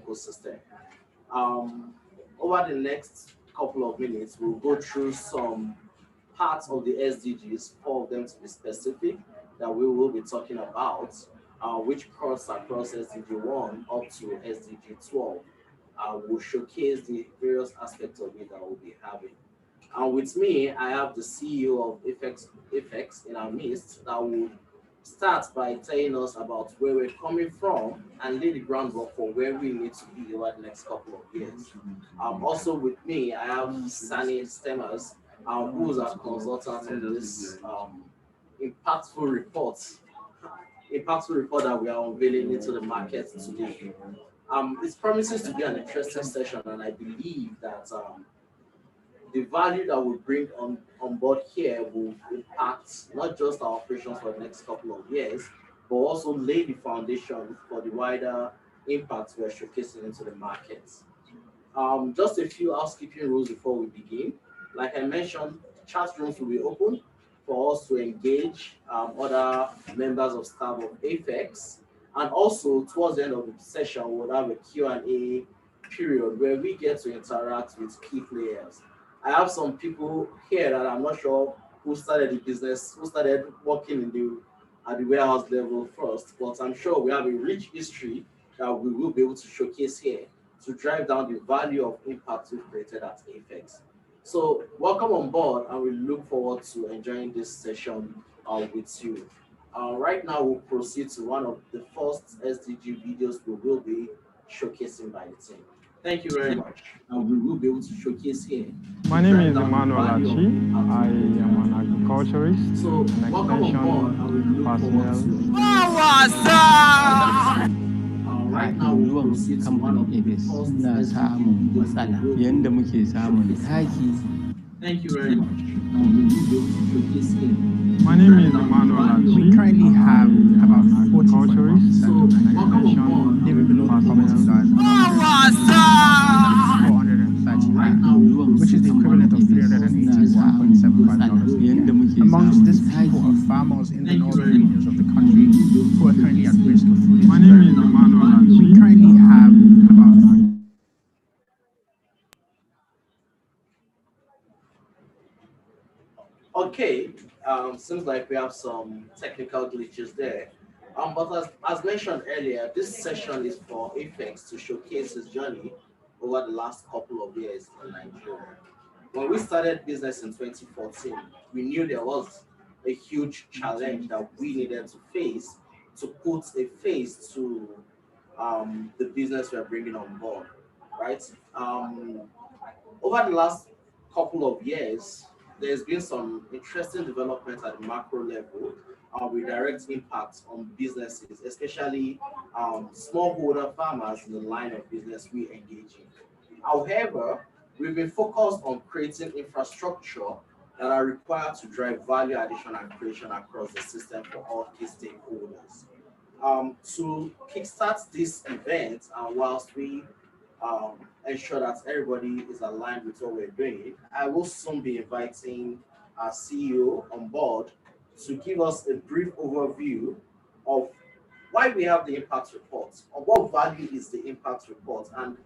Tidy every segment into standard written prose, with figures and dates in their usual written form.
ecosystem. Um, Over the next couple of minutes, we'll go through some parts of the SDGs, four of them to be specific, that we will be talking about, which cross across SDG 1 up to SDG 12. Will showcase the various aspects of it that we'll be having. And with me, I have the CEO of AFEX in our midst that will start by telling us about where we're coming from and lay the groundwork for where we need to be over the next couple of years. Also with me, I have Sani Stemmers, who is our consultant on this impactful report, impactful report that we are unveiling into the market today. It promises to be an interesting session, and I believe that the value that we bring on board here will impact not just our operations for the next couple of years, but also lay the foundation for the wider impact we're showcasing into the markets. Just a few housekeeping rules before we begin. Like I mentioned, chat rooms will be open for us to engage other members of staff of AFEX. And also, towards the end of the session, we'll have a Q&A period where we get to interact with key players. I have some people here that I'm not sure who started the business, who started working at the warehouse level first, but I'm sure we have a rich history that we will be able to showcase here to drive down the value of impact we've created at AFEX. So welcome on board, and we look forward to enjoying this session with you. Right now, we'll proceed to one of the first SDG videos we will be showcasing by the team. Thank you very much. And we will be able to showcase here. My name is Emmanuel Achi. I am an agriculturist, so, an extension personnel. Right now, we'll proceed to one of the first SDG videos. Thank you very much. My name is Emmanuel Achi. We currently have about 40 culturists and extension living below the poverty line. 430, which is the equivalent of $381.75 a year. Amongst these people are farmers in the northern regions of the country who are currently at risk of food My name is Emmanuel Achi. We currently have about Okay, seems like we have some technical glitches there. But as mentioned earlier, this session is for AFEX to showcase his journey over the last couple of years in Nigeria. When we started business in 2014, we knew there was a huge challenge that we needed to face to put a face to the business we're bringing on board, right? Over the last couple of years, there's been some interesting developments at the macro level with direct impacts on businesses, especially smallholder farmers in the line of business we engage in. However, we've been focused on creating infrastructure that are required to drive value addition and creation across the system for all key stakeholders. To kickstart this event, whilst we ensure that everybody is aligned with what we're doing, I will soon be inviting our CEO on board to give us a brief overview of why we have the impact report, or what value is the impact report, and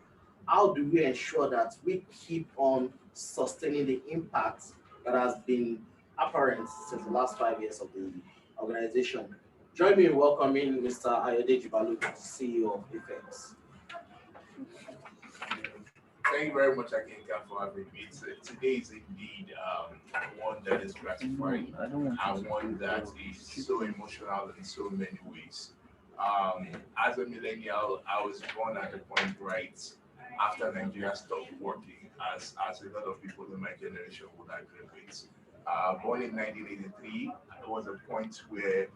how do we ensure that we keep on sustaining the impact that has been apparent since the last 5 years of the organization. Join me in welcoming Mr. Ayodeji Balogun, CEO of AFEX. Thank you very much again, Gab, for having me. Today is indeed one that is gratifying and one that is so emotional in so many ways. As a millennial, I was born at a point right after Nigeria stopped working, as a lot of people in my generation would agree with. Born in 1983, there was a point where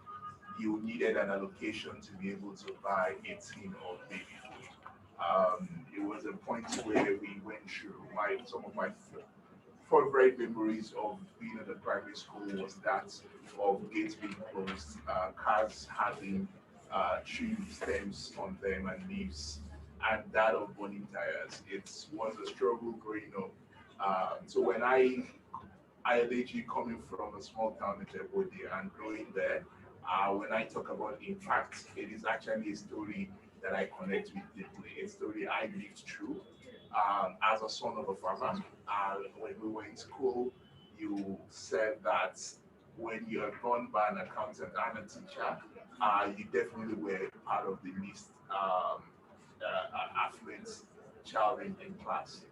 you needed an allocation to be able to buy a tin of baby food. It was a point where we went through some of my favorite memories of being at the primary school was that of gates being closed, cars having tree stems on them and leaves, and that of burning tires. It was a struggle growing up. So when I literally coming from a small town in Djibouti and growing there, when I talk about impact, it is actually a story that I connect with deeply. A story I lived through as a son of a farmer. When we were in school, you said that when you are born by an accountant and a teacher, you definitely were part of the least affluent child in class.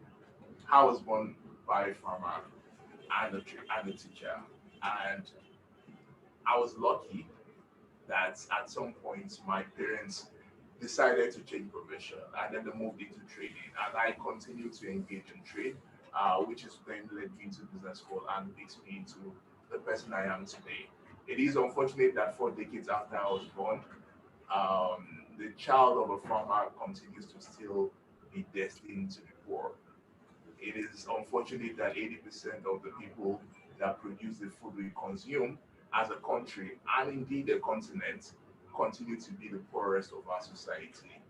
I was born by a farmer and a teacher, and I was lucky that at some point my parents decided to change profession and then they moved into trading and I continued to engage in trade, which is then led me into business school and makes me into the person I am today. It is unfortunate that 4 decades after I was born, the child of a farmer continues to still be destined to be poor. It is unfortunate that 80% of the people that produce the food we consume as a country and indeed a continent continue to be the poorest of our society.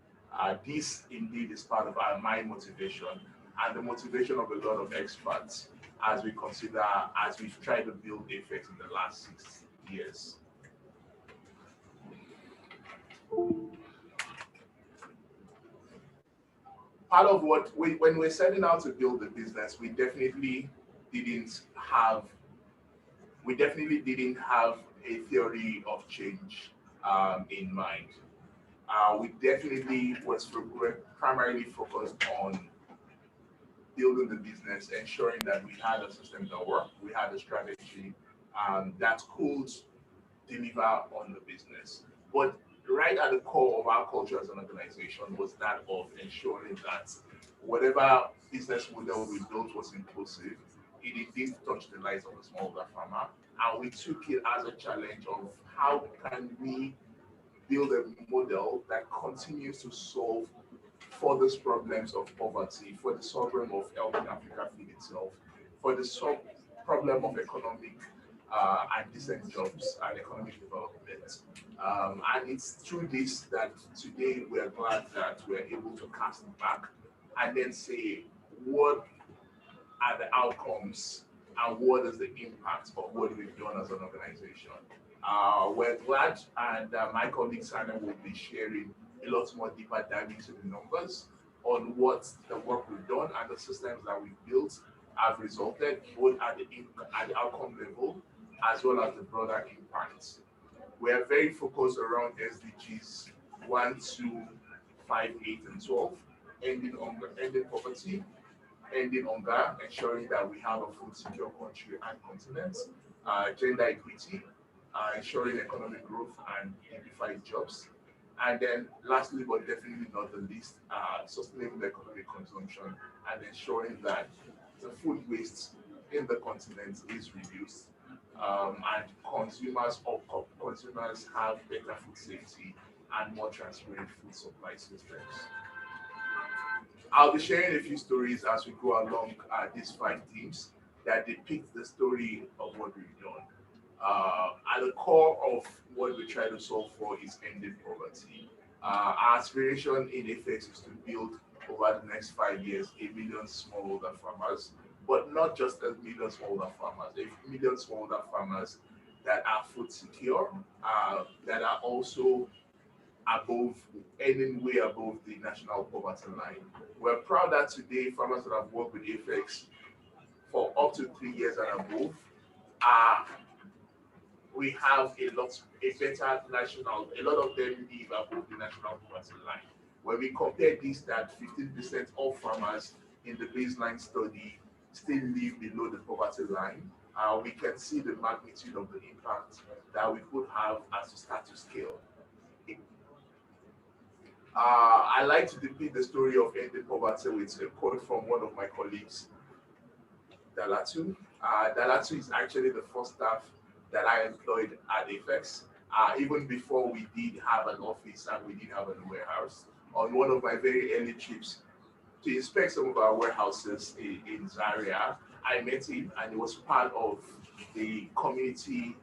This indeed is part of my motivation and the motivation of a lot of experts as we consider, as we've tried to build AFEX in the last 6 years. Part of what when we're setting out to build the business, didn't have we definitely didn't have a theory of change in mind. We definitely were primarily focused on building the business, ensuring that we had a system that worked, we had a strategy that could deliver on the business. But right at the core of our culture as an organization was that of ensuring that whatever business model we built was inclusive. It indeed touched the lives of the smallholder farmer, and we took it as a challenge of how can we build a model that continues to solve for these problems of poverty, for the problem of helping Africa feed itself, for the problem of economic and decent jobs and economic development. And it's through this that today we're glad that we're able to cast it back and then say what are the outcomes and what is the impact of what we've done as an organization. We're glad, and my colleague Sana will be sharing a lot more deeper dive into the numbers on what the work we've done and the systems that we've built have resulted both at the outcome level as well as the broader impacts. We are very focused around SDGs 1, 2, 5, 8, and 12, ending poverty, ending hunger, ensuring that we have a food secure country and continent, gender equity, ensuring economic growth and dignified jobs. And then lastly, but definitely not the least, sustainable economic consumption and ensuring that the food waste in the continent is reduced and consumers have better food safety and more transparent food supply systems. I'll be sharing a few stories as we go along these 5 themes that depict the story of what we've done. At the core of what we try to solve for is ending poverty. Our aspiration in AFEX is to build over the next 5 years 1 million smallholder farmers, but not just a million smallholder farmers, 1 million smallholder farmers that are food secure, that are also above, earning way above the national poverty line. We're proud that today farmers that have worked with AFEX for up to 3 years and above are we have a better national, a lot of them live above the national poverty line. When we compare this, that 15% of farmers in the baseline study still live below the poverty line, we can see the magnitude of the impact that we could have as we start to scale. I like to depict the story of ending poverty with a quote from one of my colleagues, Dalatu. Dalatu is actually the first staff that I employed at AFEX, even before we did have an office and we did have a warehouse. On one of my very early trips to inspect some of our warehouses in Zaria, I met him and he was part of the community,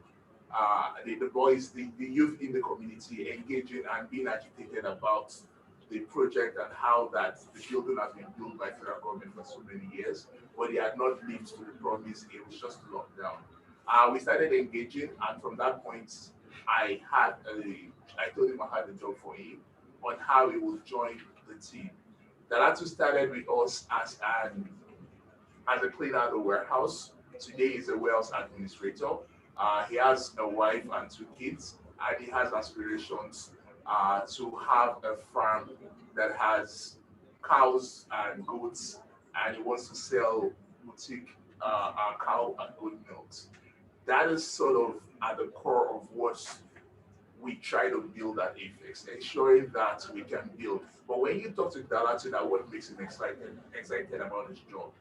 the boys, the youth in the community engaging and being agitated about the project and how that the building has been built by federal government for so many years, but they had not lived to the promise. It was just locked down. We started engaging, and from that point, I told him I had a job for him. on how he will join the team. Dalatu started with us as a cleaner at the warehouse. Today he's a warehouse administrator. He has a wife and 2 kids, and he has aspirations to have a farm that has cows and goats, and he wants to sell boutique cow and goat milks. That is sort of at the core of what we try to build at AFEX, ensuring that we can build. But when you talk to Dalatu, that what makes him excited about his job.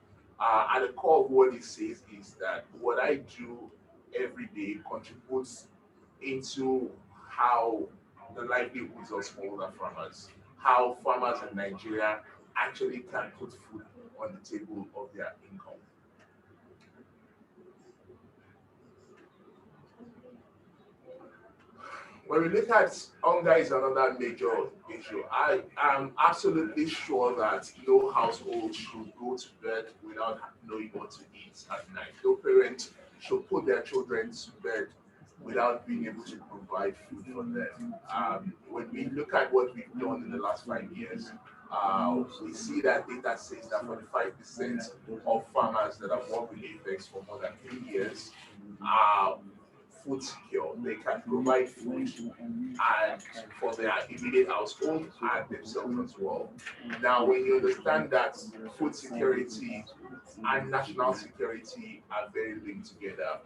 At the core of what he says is that what I do every day contributes into how the livelihoods of smallholder farmers, how farmers in Nigeria actually can put food on the table of their income. When we look at hunger is another major issue. I am absolutely sure that no household should go to bed without knowing what to eat at night. No parent should put their children to bed without being able to provide food for them. When we look at what we've done in the last 5 years, we see that data says that 45% of farmers that have worked with AFEX for more than 3 years are food secure. They can provide food and for their immediate household and themselves as well. Now, when you understand that food security and national security are very linked together,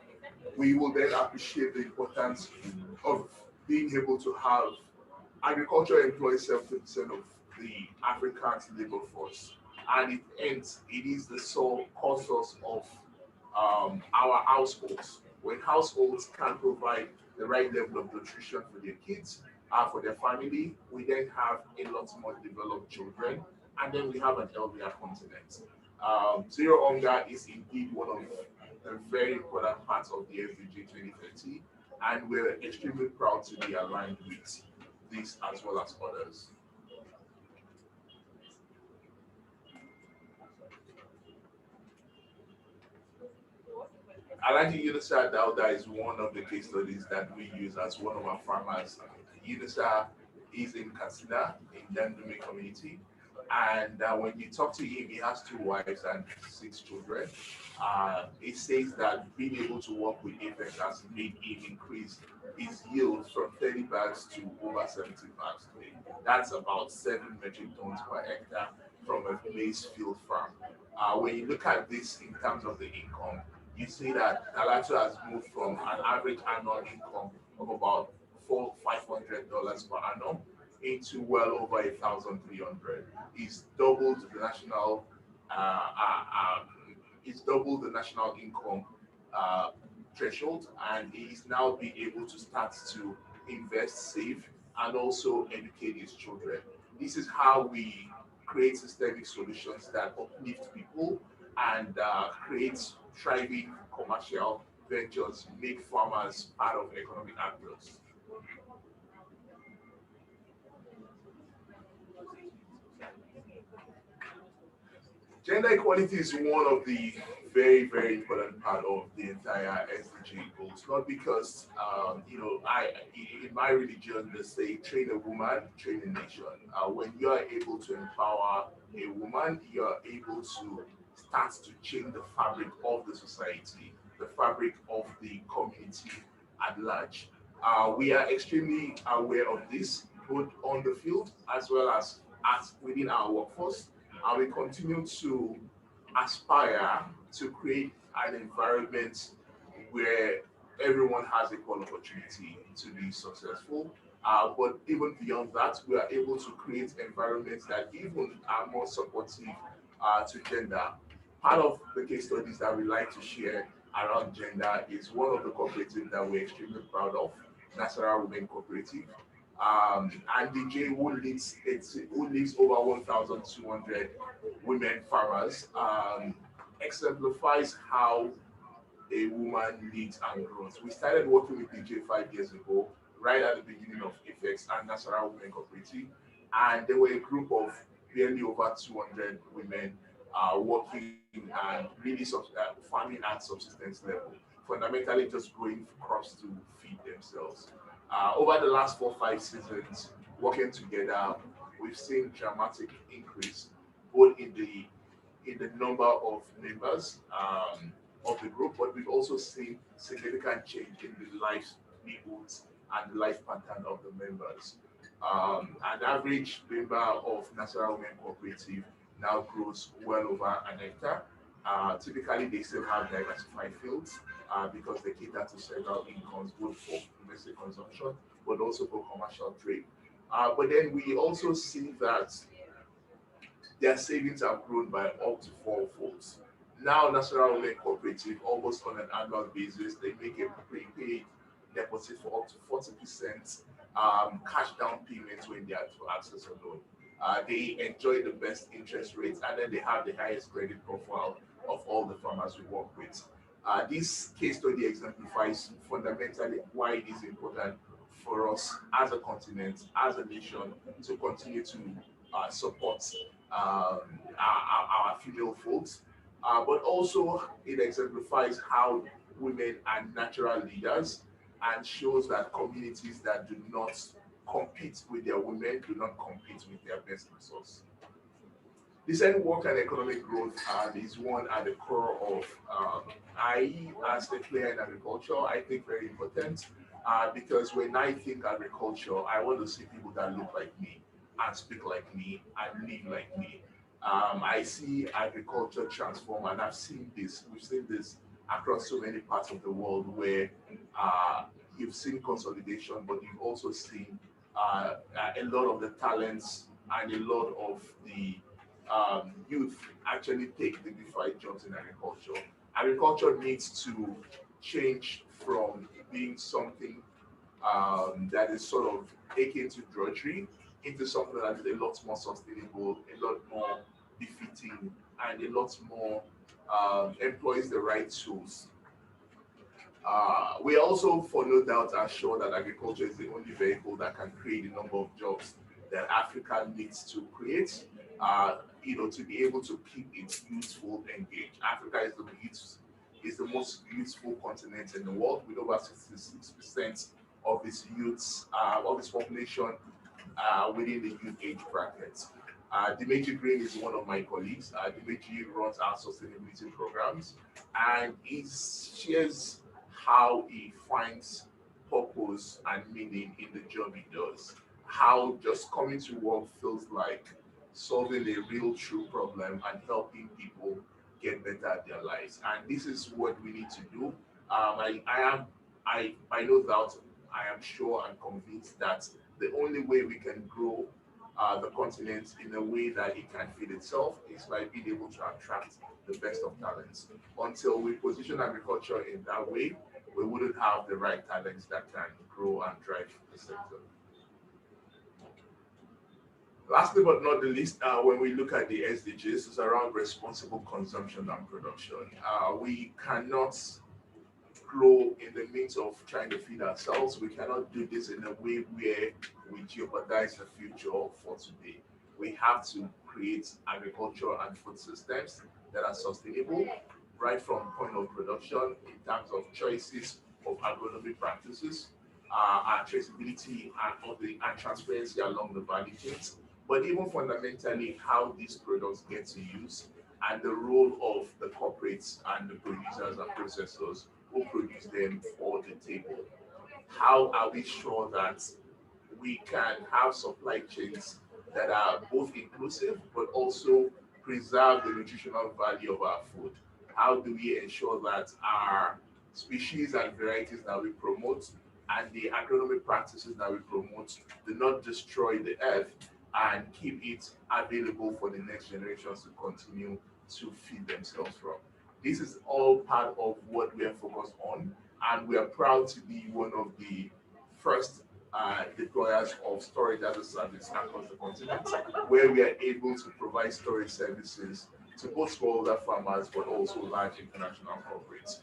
we will then appreciate the importance of being able to have agriculture employs 70% of the African labor force, and it is the sole core source of our households. When households can provide the right level of nutrition for their kids, for their family, we then have a lot more developed children, and then we have an healthier continent. Zero hunger is indeed one of the very important parts of the SDG 2030, and we're extremely proud to be aligned with this as well as others. Alhaji Yunusa Dauda is one of the case studies that we use as one of our farmers. Yunusa is in Katsina, in Dandumi community. And when you talk to him, he has 2 wives and 6 children. He says that being able to work with AFEX has made him increase his yield from 30 bags to over 70 bags today. That's about 7 metric tons per hectare from a maize field farm. When you look at this in terms of the income, you see that Dalatu has moved from an average annual income of about $500 per annum into well over 1,300. It's doubled the national, uh, uh, uh, it's doubled the national income uh, threshold, and he is now being able to start to invest, save, and also educate his children. This is how we create systemic solutions that uplift people and create thriving commercial ventures, make farmers part of economic actors. Gender equality is one of the very, very important part of the entire SDG goals. Not because, in my religion, they say train a woman, train a nation. When you are able to empower a woman, you are able to start to change the fabric of the society, the fabric of the community at large. We are extremely aware of this, both on the field as well as within our workforce, and we continue to aspire to create an environment where everyone has equal opportunity to be successful. But even beyond that, we are able to create environments that even are more supportive to gender. Part of the case studies that we like to share around gender is one of the cooperatives that we're extremely proud of, National Women Cooperative. And DJ who leads over 1,200 women farmers, exemplifies how a woman leads and grows. We started working with DJ 5 years ago, right at the beginning of AFEX and National Women Cooperative, and there were a group of barely over 200 women working and really farming at subsistence level, fundamentally just growing crops to feed themselves. Over the last 4 5 seasons, working together, we've seen dramatic increase both in the number of members of the group, but we've also seen significant change in the livelihoods and the life pattern of the members. An average member of National Women Cooperative now grows well over an hectare. Typically, they still have diversified fields because they cater to several incomes, both for domestic consumption but also for commercial trade. But then we also see that their savings have grown by up to fourfold. Now, National Women Cooperative, almost on an annual basis, they make a prepaid deposit for up to 40% cash down payments when they are to access a loan. They enjoy the best interest rates, and then they have the highest credit profile of all the farmers we work with. This case study exemplifies fundamentally why it is important for us as a continent, as a nation, to continue to support our female folks, but also it exemplifies how women are natural leaders and shows that communities that do not compete with their women do not compete with their best resource. Decent work and economic growth is one at the core of I, as the player in agriculture, I think very important because when I think agriculture, I want to see people that look like me and speak like me and live like me. I see agriculture transform, and I've seen this. We've seen this across so many parts of the world where you've seen consolidation, but you've also seen a lot of the talents and a lot of the youth actually take dignified jobs in agriculture. Agriculture needs to change from being something that is sort of akin to drudgery into something that is a lot more sustainable, a lot more befitting, and a lot more employs the right tools. We also, for no doubt, are sure that agriculture is the only vehicle that can create the number of jobs that Africa needs to create, to be able to keep its youthful engaged. Africa is the most youthful continent in the world, with over 66% of its youths, of its population within the youth age bracket. Dimeji Green is one of my colleagues. Dimeji runs our sustainability programs, and he shares how he finds purpose and meaning in the job he does. How just coming to work feels like solving a real true problem and helping people get better at their lives. And this is what we need to do. I by no doubt, I am sure and convinced that the only way we can grow the continent in a way that it can feed itself is by being able to attract the best of talents. Until we position agriculture in that way, we wouldn't have the right talents that can grow and drive the sector. Lastly but not the least, when we look at the SDGs, it's around responsible consumption and production. We cannot grow in the midst of trying to feed ourselves. We cannot do this in a way where we jeopardize the future for today. We have to create agriculture and food systems that are sustainable, right from point of production in terms of choices of agronomic practices, and traceability and transparency along the value chains, but even fundamentally how these products get to use and the role of the corporates and the producers and processors who produce them for the table. How are we sure that we can have supply chains that are both inclusive but also preserve the nutritional value of our food? How do we ensure that our species and varieties that we promote and the agronomic practices that we promote do not destroy the earth and keep it available for the next generations to continue to feed themselves from? This is all part of what we are focused on, and we are proud to be one of the first deployers of storage as a service across the continent, where we are able to provide storage services to both smallholder farmers but also large international corporates.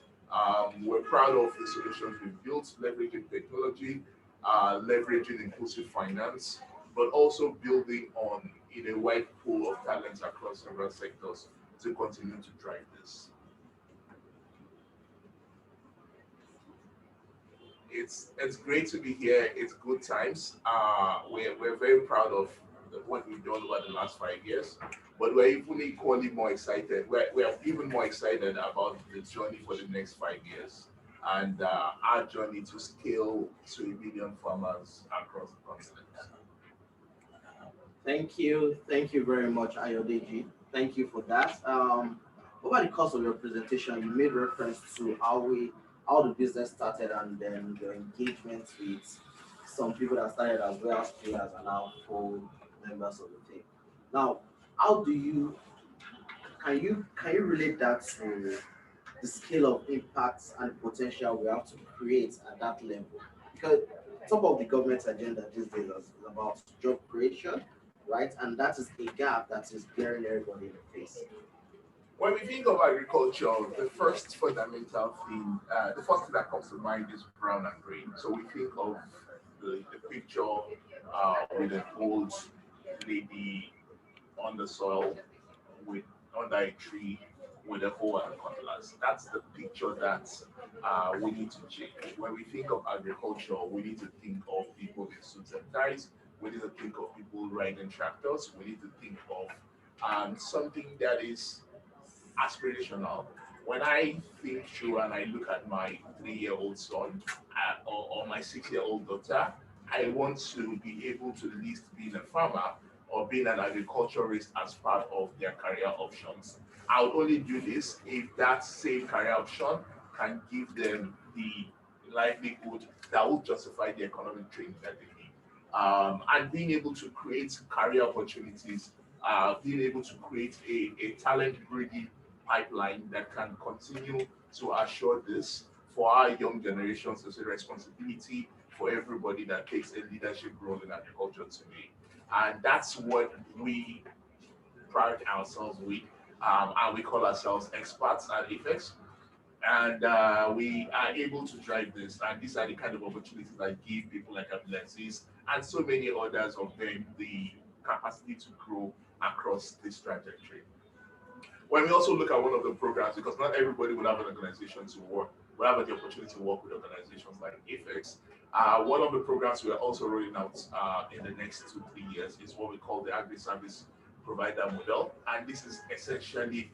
We're proud of the solutions we've built, leveraging technology, leveraging inclusive finance, but also building on a wide pool of talents across several sectors to continue to drive this. it's great to be here. It's good times. We're very proud of what we've done over the last 5 years, but we're even equally more excited. We're even more excited about the journey for the next 5 years and our journey to scale to 1 million farmers across the continent. Thank you very much, Ayodeji. Thank you for that. Over the course of your presentation, you made reference to how the business started and then your engagement with some people that started as well as players and now full members of the team. Now, how do you can you relate that to the scale of impacts and potential we have to create at that level? Because top of the government agenda these days is about job creation, right? And that is a gap that is glaring everybody in the face. When we think of agriculture, the first fundamental thing, the first thing that comes to mind is brown and green. So we think of the picture with an old lady on the soil with under a tree with a hoe and cutlass. That's the picture that we need to change. When we think of agriculture, we need to think of people in suits and ties. We need to think of people riding tractors. We need to think of something that is aspirational. When I think through and I look at my 3-year-old son or my 6-year-old daughter, I want to be able to at least be a farmer or being an agriculturist as part of their career options. I would only do this if that same career option can give them the livelihood that will justify the economic training that they need. And being able to create career opportunities, being able to create a talent breeding pipeline that can continue to assure this for our young generations as a responsibility for everybody that takes a leadership role in agriculture today. And that's what we pride ourselves with, and we call ourselves experts at AFEX. And we are able to drive this. And these are the kind of opportunities that give people like Abdulaziz and so many others of them the capacity to grow across this trajectory. When we also look at one of the programs, because not everybody will have an organization to work, we have the opportunity to work with organizations like AFEX. One of the programs we are also rolling out in the next 2-3 years is what we call the agri-service provider model. And this is essentially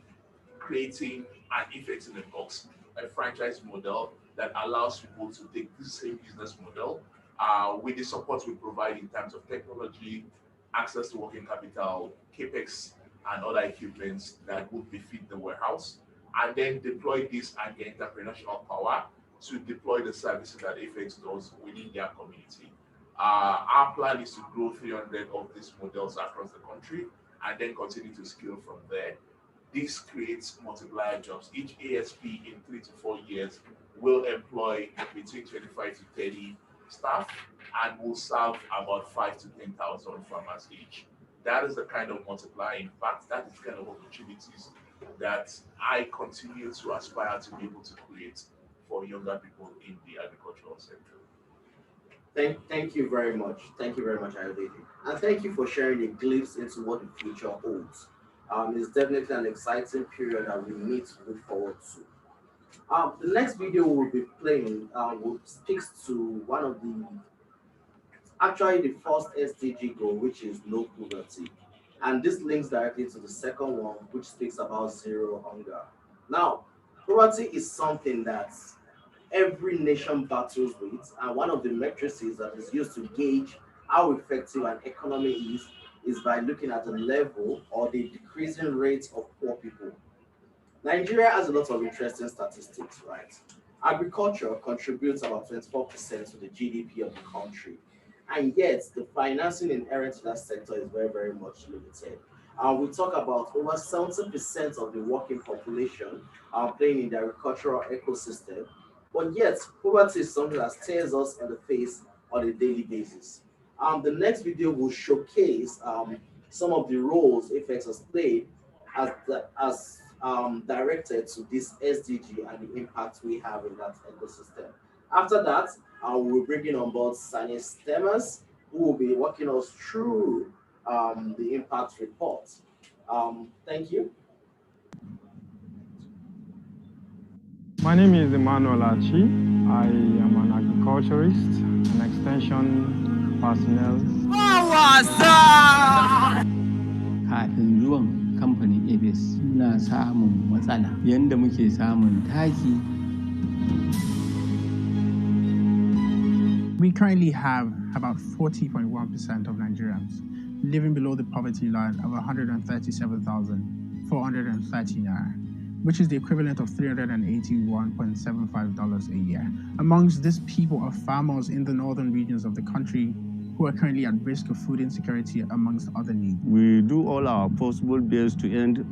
creating an effect in the box, a franchise model that allows people to take this same business model with the support we provide in terms of technology, access to working capital, capex, and other equipments that would befit the warehouse, and then deploy this and the entrepreneurial power to deploy the services that AFEX does within their community. Our plan is to grow 300 of these models across the country and then continue to scale from there. This creates multiplier jobs. Each ASP in 3 to 4 years will employ between 25 to 30 staff and will serve about 5 to 10,000 farmers each. That is the kind of multiplier impact, that is the kind of opportunities that I continue to aspire to be able to create for younger people in the agricultural sector. Thank you very much. Thank you very much, Ayodeji. And thank you for sharing a glimpse into what the future holds. It's definitely an exciting period that we need to look forward to. The next video we'll be playing will speaks to one of the actually the first SDG goal, which is no poverty. And this links directly to the second one, which speaks about zero hunger. Now, poverty is something that every nation battles with, and one of the matrices that is used to gauge how effective an economy is by looking at the level or the decreasing rate of poor people. Nigeria has a lot of interesting statistics, right? Agriculture contributes about 24% to the GDP of the country, and yet the financing inherent to that sector is very, very much limited. We talk about over 70% of the working population are playing in the agricultural ecosystem, but yet poverty is something that stares us in the face on a daily basis. The next video will showcase some of the roles AFEX has played as directed to this SDG and the impact we have in that ecosystem. After that, we'll bring in on board Sani Stemmers, who will be walking us through the impact report. Thank you. My name is Emmanuel Achi. I am an agriculturist, an extension personnel. Kafin zuwan kamfanin AFEX muna samun matsala yanda muke samun taki. We currently have about 40.1% of Nigerians living below the poverty line of 137,430 naira, which is the equivalent of $381.75 a year. Amongst these people are farmers in the northern regions of the country who are currently at risk of food insecurity, amongst other needs. We do all our possible best to end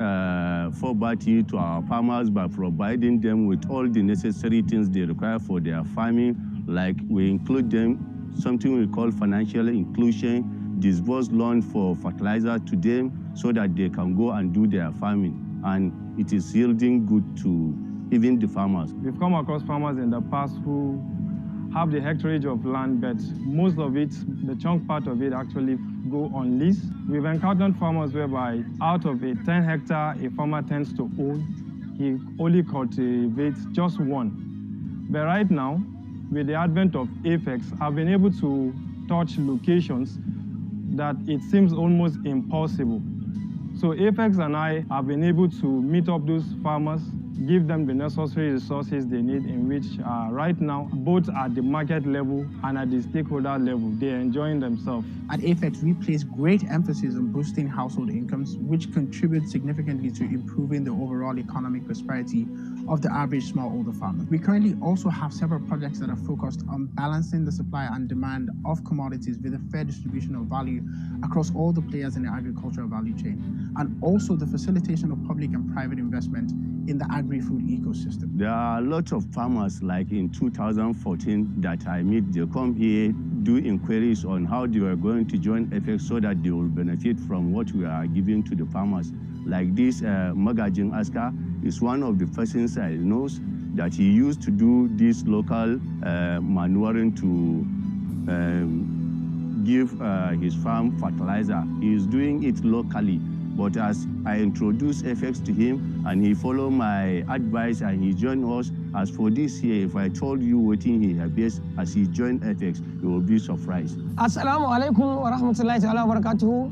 poverty to our farmers by providing them with all the necessary things they require for their farming. Like we include them something we call financial inclusion, disburse loan for fertilizer to them so that they can go and do their farming. And it is yielding good to even the farmers. We've come across farmers in the past who have the hectareage of land, but most of it, the chunk part of it, actually go on lease. We've encountered farmers whereby out of a 10 hectare a farmer tends to own, he only cultivates just one. But right now, with the advent of AFEX, I've been able to touch locations that it seems almost impossible. So AFEX and I have been able to meet up those farmers, give them the necessary resources they need, in which right now, both at the market level and at the stakeholder level, they're enjoying themselves. At AFEX, we place great emphasis on boosting household incomes, which contribute significantly to improving the overall economic prosperity of the average smallholder farmer. We currently also have several projects that are focused on balancing the supply and demand of commodities with a fair distribution of value across all the players in the agricultural value chain, and also the facilitation of public and private investment in the agri-food ecosystem. There are lots of farmers, like in 2014 that I meet, they come here, do inquiries on how they are going to join AFEX so that they will benefit from what we are giving to the farmers. Like this Magajin Aska is one of the persons I know that he used to do this local manuring to give his farm fertilizer. He is doing it locally. But as I introduced AFEX to him and he followed my advice and he joined us, as for this year, if I told you what he has as he joined AFEX, you will be surprised. Assalamu alaikum wa rahmatullahi wa barakatuhu.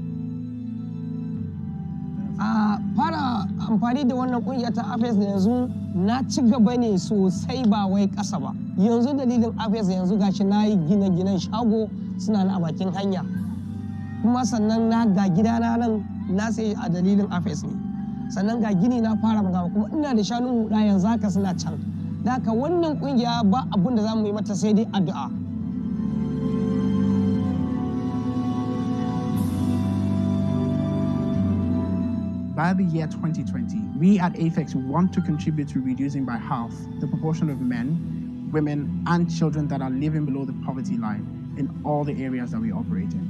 Fara amfani da wannan kungiya ta AFEX da yanzu na ci gaba ne sosai ba wai ƙasa ba. Yanzu dalilin AFEX yanzu gashi na yi gine-ginen shago suna na a bakin hanya. Kuma sannan na ga gidana nan na sai a dalilin AFEX ne. Sannan ga gini na fara magana kuma ina da shanu huɗa yanzu haka suna can. Da haka wannan kungiya ba abun da za mu yi mata sai dai addu'a. By the year 2020, we at AFEX want to contribute to reducing by half the proportion of men, women, and children that are living below the poverty line in all the areas that we operate in.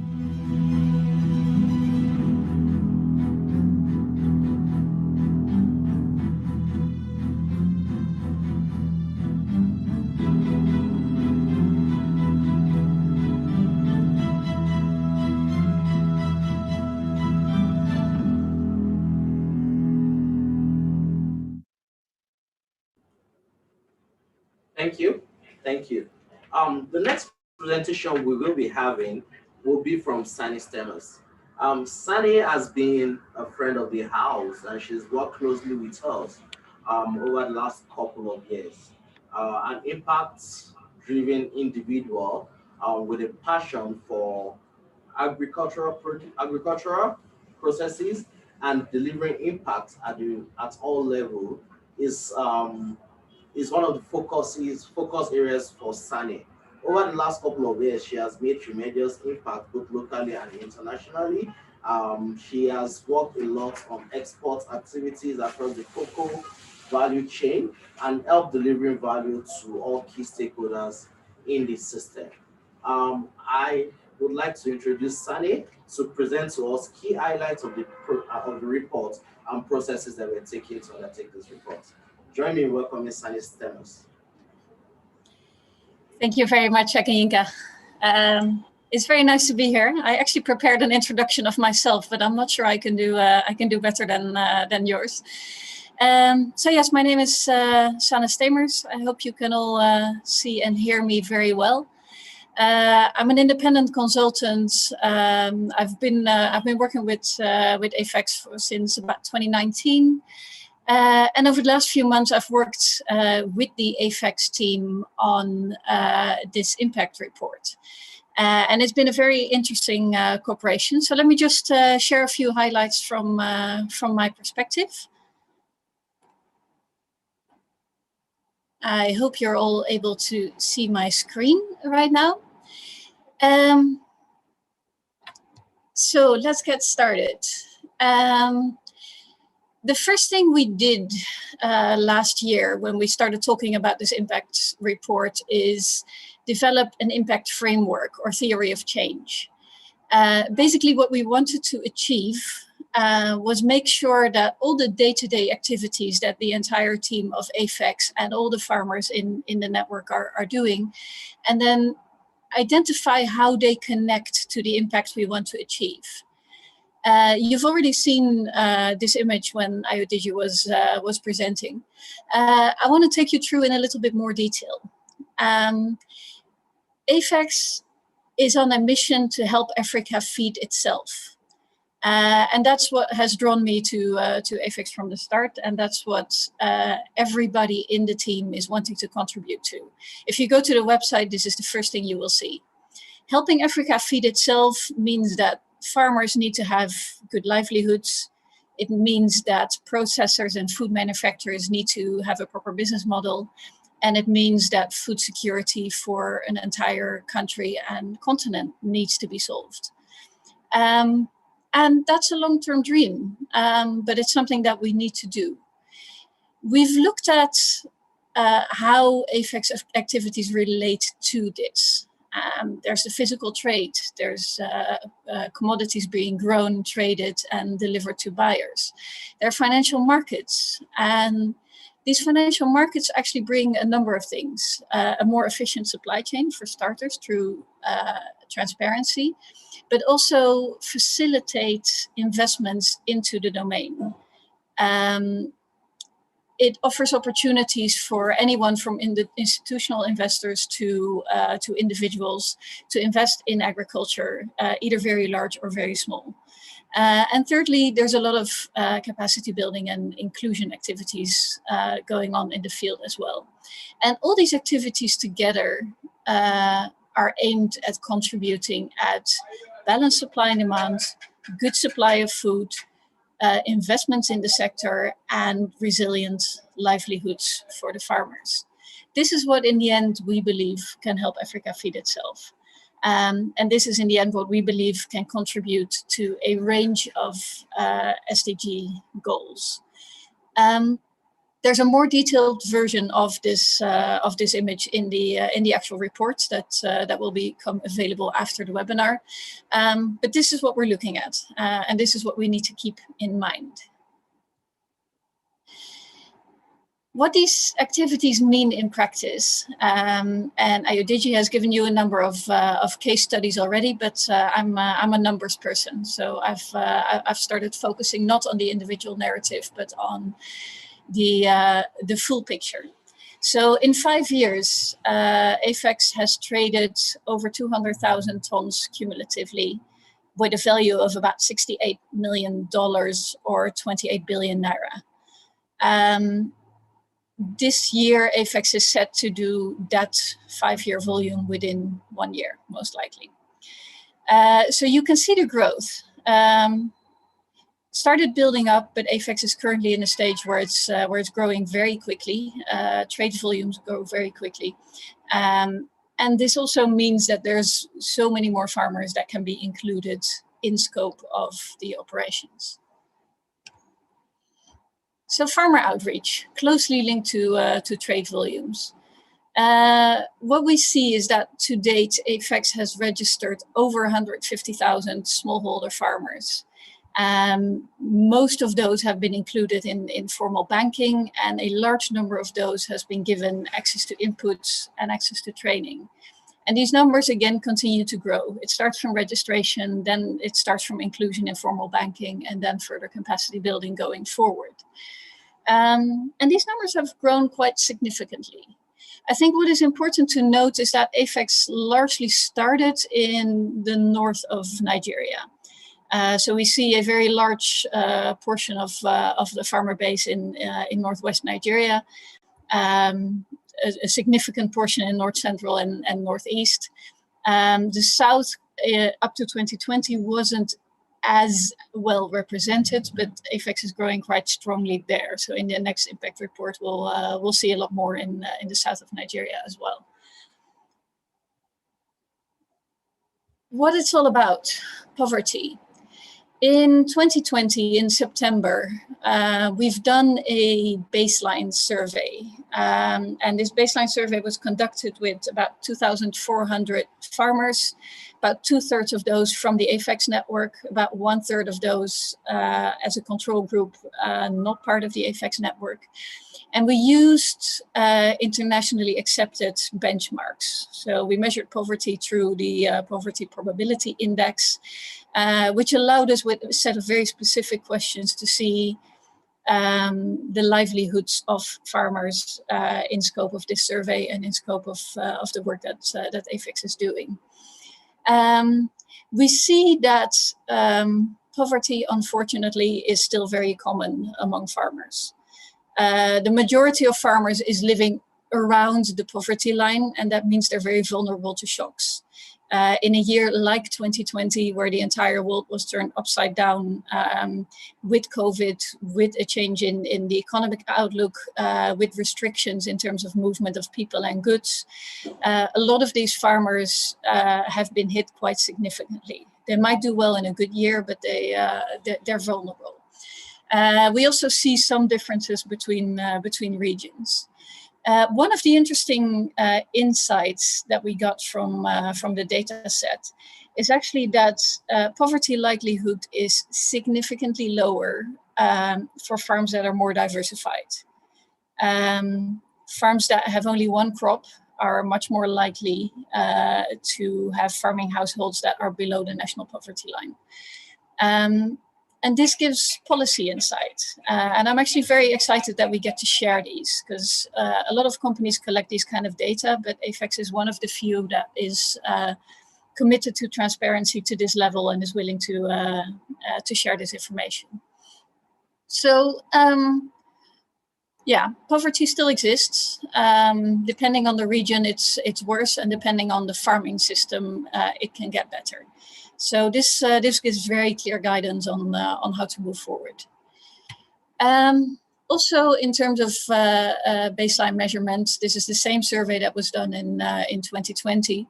Thank you. The next presentation we will be having will be from Sani Stemmers. Sani has been a friend of the house and she's worked closely with us over the last couple of years. An impact-driven individual with a passion for agricultural processes and delivering impact at all levels is one of the focus areas for Sani. Over the last couple of years, she has made tremendous impact both locally and internationally. She has worked a lot on export activities across the cocoa value chain and helped delivering value to all key stakeholders in the system. I would like to introduce Sani to present to us key highlights of the report and processes that we're taking to undertake this report. Join me in welcoming Sani Stemmers. Thank you very much, Akayinka. It's very nice to be here. I actually prepared an introduction of myself, but I'm not sure I can do better than yours. So yes, my name is Sanne Stemers. I hope you can all see and hear me very well. I'm an independent consultant. I've been working with AFEX since about 2019. And over the last few months, I've worked with the AFEX team on this impact report. And it's been a very interesting cooperation. So let me just share a few highlights from my perspective. I hope you're all able to see my screen right now. So let's get started. The first thing we did last year when we started talking about this impact report is develop an impact framework or theory of change. Basically what we wanted to achieve was make sure that all the day-to-day activities that the entire team of AFEX and all the farmers in the network are doing, and then identify how they connect to the impact we want to achieve. You've already seen this image when Ayodiji was presenting. I want to take you through in a little bit more detail. AFEX is on a mission to help Africa feed itself. And that's what has drawn me to AFEX from the start, and that's what everybody in the team is wanting to contribute to. If you go to the website, this is the first thing you will see. Helping Africa feed itself means that farmers need to have good livelihoods. It means that processors and food manufacturers need to have a proper business model. And it means that food security for an entire country and continent needs to be solved. And that's a long-term dream, but it's something that we need to do. We've looked at how AFEX activities relate to this. There's the physical trade, there's commodities being grown, traded, and delivered to buyers. There are financial markets, and these financial markets actually bring a number of things. A more efficient supply chain, for starters, through transparency, but also facilitate investments into the domain. It offers opportunities for anyone from institutional investors to individuals to invest in agriculture, either very large or very small. And thirdly, there's a lot of capacity building and inclusion activities going on in the field as well. And all these activities together are aimed at contributing at balanced supply and demand, good supply of food, investments in the sector, and resilient livelihoods for the farmers. This is what in the end we believe can help Africa feed itself. And this is in the end what we believe can contribute to a range of SDG goals. There's a more detailed version of this image in the actual report that will become available after the webinar. But this is what we're looking at, and this is what we need to keep in mind. What these activities mean in practice, and Ayodiji has given you a number of case studies already, but I'm a numbers person, so I've started focusing not on the individual narrative, but on the full picture. So in 5 years, AFEX has traded over 200,000 tons cumulatively with a value of about $68 million or 28 billion naira. This year, AFEX is set to do that 5-year volume within 1 year, most likely. So you can see the growth. Started building up, but AFEX is currently in a stage where it's growing very quickly. Trade volumes grow very quickly. And this also means that there's so many more farmers that can be included in scope of the operations. So farmer outreach, closely linked to trade volumes. What we see is that to date, AFEX has registered over 150,000 smallholder farmers. Most of those have been included in formal banking, and a large number of those has been given access to inputs and access to training. And these numbers again continue to grow. It starts from registration, then it starts from inclusion in formal banking, and then further capacity building going forward. And these numbers have grown quite significantly. I think what is important to note is that AFEX largely started in the north of Nigeria. So we see a very large portion of the farmer base in northwest Nigeria, a significant portion in north central and northeast. The south up to 2020 wasn't as well represented, but AFEX is growing quite strongly there. So in the next impact report, we'll see a lot more in the south of Nigeria as well. What it's all about, poverty. In 2020, in September, we've done a baseline survey. And this baseline survey was conducted with about 2,400 farmers, about 2/3 of those from the AFEX network, about 1/3 of those as a control group, not part of the AFEX network. And we used internationally accepted benchmarks. So we measured poverty through the Poverty Probability Index, which allowed us with a set of very specific questions to see the livelihoods of farmers in scope of this survey and in scope of the work that AFEX is doing. We see that poverty, unfortunately, is still very common among farmers. The majority of farmers is living around the poverty line, and that means they're very vulnerable to shocks. In a year like 2020, where the entire world was turned upside down with COVID, with a change in the economic outlook, with restrictions in terms of movement of people and goods, a lot of these farmers have been hit quite significantly. They might do well in a good year, but they're vulnerable. We also see some differences between regions. One of the interesting insights that we got from the data set is actually that poverty likelihood is significantly lower for farms that are more diversified. Farms that have only one crop are much more likely to have farming households that are below the national poverty line. And this gives policy insight. And I'm actually very excited that we get to share these, because a lot of companies collect these kind of data, but AFEX is one of the few that is committed to transparency to this level and is willing to share this information. So yeah, poverty still exists. Depending on the region, it's worse, and depending on the farming system, it can get better. So this gives very clear guidance on how to move forward. Also, in terms of baseline measurements, this is the same survey that was done in 2020.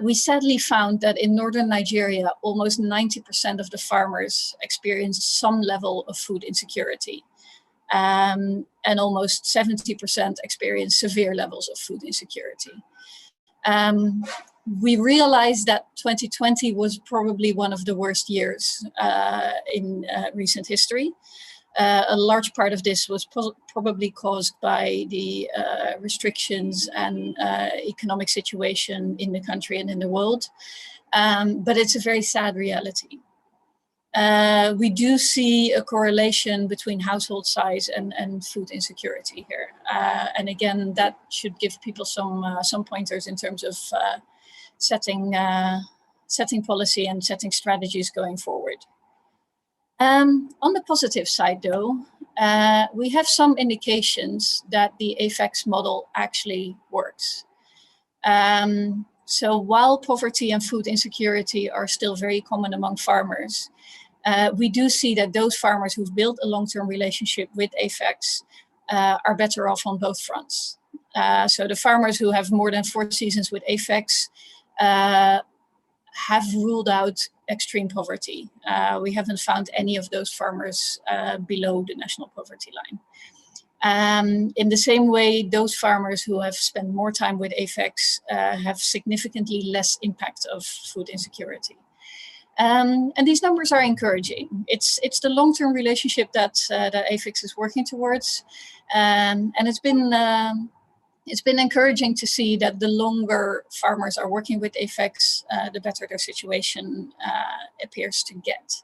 We sadly found that in northern Nigeria, almost 90% of the farmers experienced some level of food insecurity. And almost 70% experienced severe levels of food insecurity. We realized that 2020 was probably one of the worst years in recent history. A large part of this was probably caused by the restrictions and economic situation in the country and in the world. But it's a very sad reality. We do see a correlation between household size and food insecurity here. And again, that should give people some pointers in terms of setting policy and setting strategies going forward. On the positive side, though, we have some indications that the AFEX model actually works. So while poverty and food insecurity are still very common among farmers, we do see that those farmers who've built a long-term relationship with AFEX are better off on both fronts. So the farmers who have more than 4 seasons with AFEX have ruled out extreme poverty. We haven't found any of those farmers below the national poverty line. In the same way, those farmers who have spent more time with AFEX have significantly less impact of food insecurity. And these numbers are encouraging. It's the long-term relationship that AFEX is working towards, and it's been encouraging to see that the longer farmers are working with AFEX, the better their situation appears to get.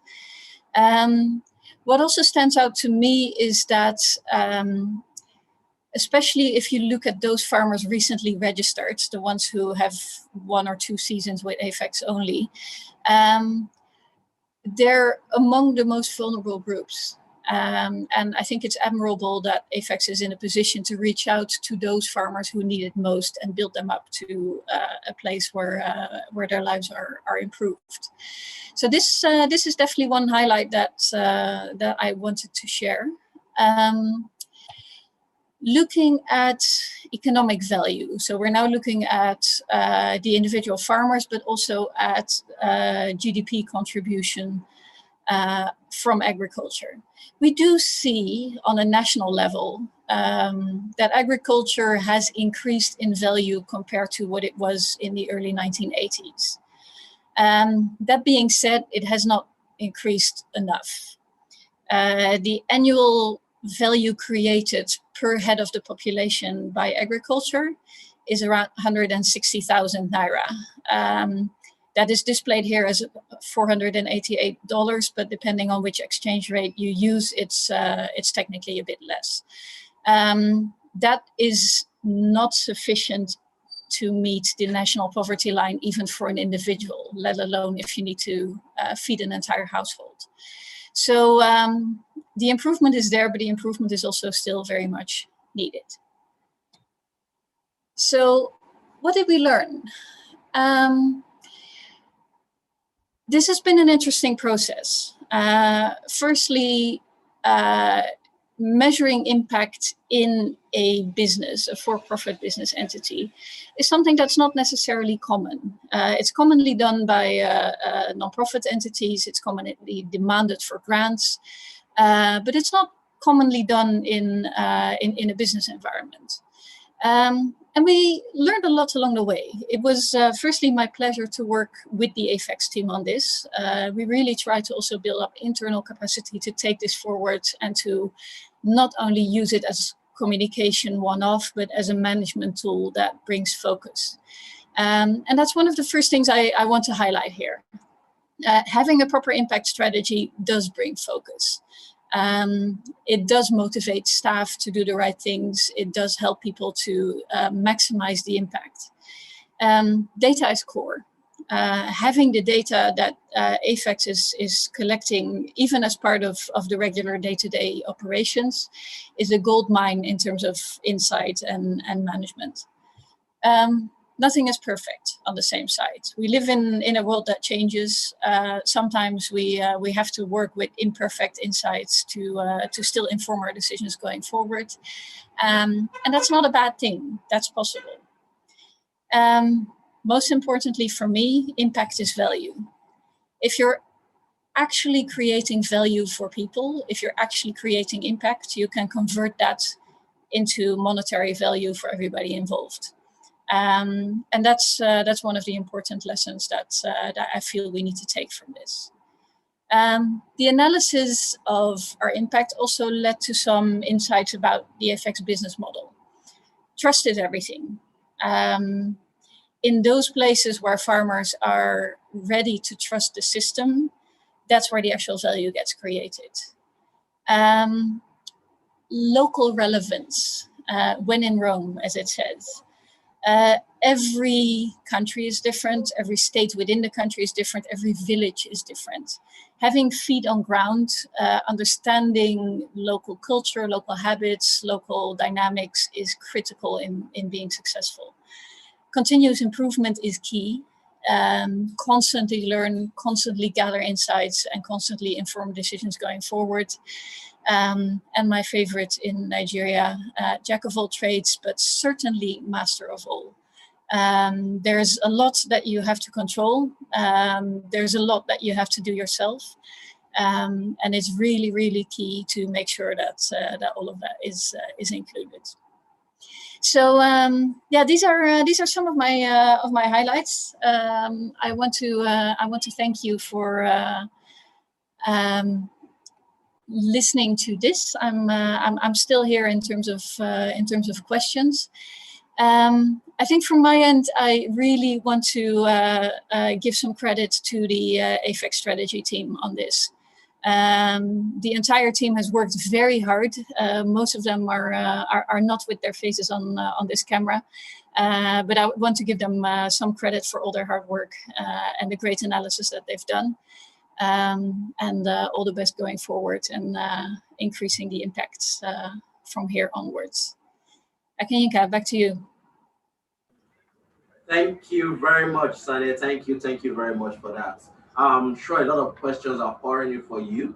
What also stands out to me is that, especially if you look at those farmers recently registered, the ones who have 1 or 2 seasons with AFEX only, they're among the most vulnerable groups. And I think it's admirable that AFEX is in a position to reach out to those farmers who need it most and build them up to a place where their lives are improved. So this is definitely one highlight that I wanted to share. Looking at economic value. So we're now looking at the individual farmers, but also at GDP contribution from agriculture. We do see on a national level that agriculture has increased in value compared to what it was in the early 1980s. That being said, it has not increased enough. The annual value created per head of the population by agriculture is around 160,000 naira. That is displayed here as $488, but depending on which exchange rate you use, it's technically a bit less. That is not sufficient to meet the national poverty line, even for an individual, let alone if you need to feed an entire household. So the improvement is there, but the improvement is also still very much needed. So what did we learn? This has been an interesting process. Firstly, measuring impact in a business, a for-profit business entity, is something that's not necessarily common. It's commonly done by non-profit entities. It's commonly demanded for grants, but it's not commonly done in a business environment. And we learned a lot along the way. It was firstly my pleasure to work with the AFEX team on this. We really tried to also build up internal capacity to take this forward and to not only use it as communication one-off, but as a management tool that brings focus. And that's one of the first things I want to highlight here. Having a proper impact strategy does bring focus. It does motivate staff to do the right things. It does help people to maximize the impact. Data is core. Having the data that AFEX is collecting, even as part of the regular day-to-day operations, is a gold mine in terms of insight and management. Nothing is perfect on the same side. We live in a world that changes. Sometimes we have to work with imperfect insights to still inform our decisions going forward. And that's not a bad thing. That's possible. Most importantly for me, impact is value. If you're actually creating value for people, if you're actually creating impact, you can convert that into monetary value for everybody involved. And that's one of the important lessons that I feel we need to take from this. The analysis of our impact also led to some insights about the AFEX business model. Trust is everything. In those places where farmers are ready to trust the system, that's where the actual value gets created. Local relevance, when in Rome, as it says. Every country is different, every state within the country is different, every village is different. Having feet on ground, understanding local culture, local habits, local dynamics is critical in being successful. Continuous improvement is key. Constantly learn, constantly gather insights, and constantly inform decisions going forward. And my favorite in Nigeria, jack of all trades, but certainly master of all. There's a lot that you have to control. There's a lot that you have to do yourself. And it's really, really key to make sure that all of that is included. So yeah, these are some of my highlights. I want to thank you for listening to this. I'm still here in terms of questions. I think from my end, I really want to give some credit to the AFEX strategy team on this. The entire team has worked very hard. Most of them are not with their faces on this camera, but I want to give them some credit for all their hard work and the great analysis that they've done. And all the best going forward and increasing the impacts from here onwards. Akinka, back to you. Thank you very much, Sane. Thank you very much for that. I'm sure a lot of questions are pouring in for you,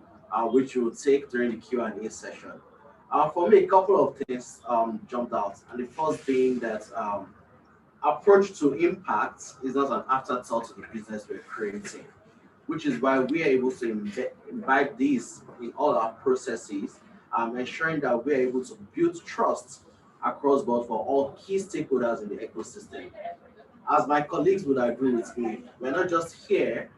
which we'll take during the Q&A session. For me, a couple of things jumped out, and the first being that approach to impact is not an afterthought to the business we're creating, which is why we are able to imbibe this in all our processes, ensuring that we are able to build trust across board for all key stakeholders in the ecosystem. As my colleagues would agree with me, we're not just here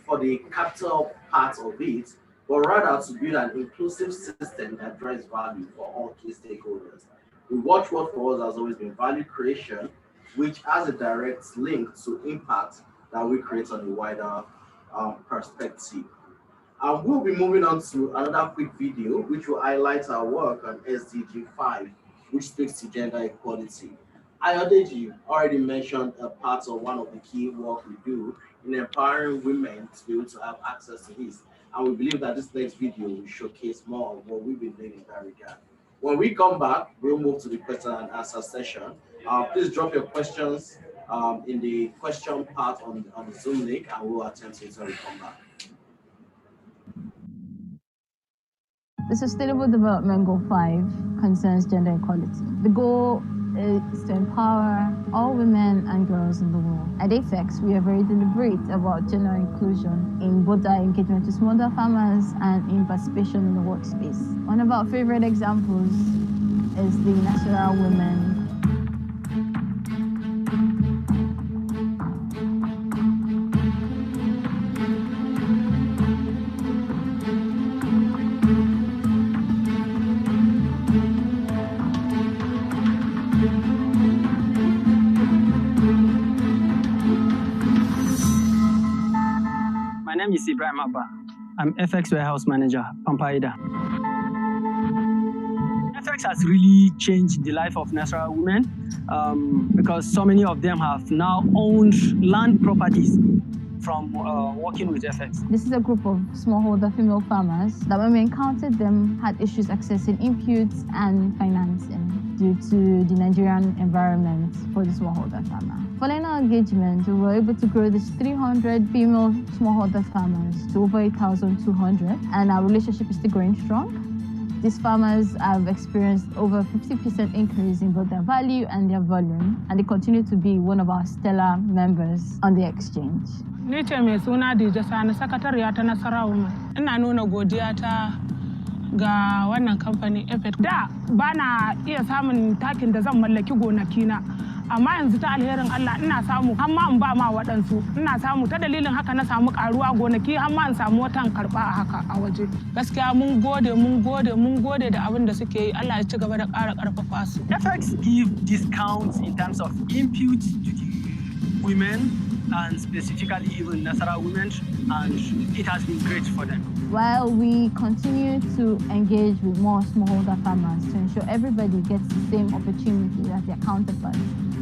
for the capital part of it, but rather to build an inclusive system that drives value for all key stakeholders. The watchword for us has always been value creation, which has a direct link to impact that we create on a wider perspective. We'll be moving on to another quick video, which will highlight our work on SDG 5, which speaks to gender equality. Ayodeji already mentioned a part of one of the key work we do in empowering women to be able to have access to this. And we believe that this next video will showcase more of what we've been doing in that regard. When we come back, we'll move to the question and answer session. Please drop your questions in the question part on the Zoom link, and we'll attempt to it when we come back. The Sustainable Development Goal 5 concerns gender equality. The goal is to empower all women and girls in the world. At AFEX, we are very deliberate about gender inclusion in both our engagement with smallholder farmers and in participation in the workspace. One of our favorite examples is the Natural Women. My name is Ibrahim Abba. I'm FX Warehouse Manager, Pampaida. FX has really changed the life of natural women because so many of them have now owned land properties from working with FX. This is a group of smallholder female farmers that when we encountered them had issues accessing inputs and financing due to the Nigerian environment for the smallholder farmer. Following our engagement, we were able to grow this 300 female smallholder farmers to over 8,200, and our relationship is still growing strong. These farmers have experienced over 50% increase in both their value and their volume, and they continue to be one of our stellar members on the exchange. Ni ce mai suna Dija Sani, sakatariya ta Nasarawa. Ina nuna godiya ta ga wannan kamfani AFEX. Da bana iya samun takin da zan mallaki gonakina. Amma yanzu ta alherin Allah ina samu har ma in ba ma waɗansu. Ina samu ta dalilin haka na samu karuwa gonaki har ma in samu watan karɓa a haka a waje. Gaskiya mun gode da abin da suke yi. Allah ya ci gaba da ƙara ƙarfafa su. FX give discounts in terms of input to the women and specifically even Nasara women, and it has been great for them. While we continue to engage with more smallholder farmers to ensure everybody gets the same opportunity as their counterparts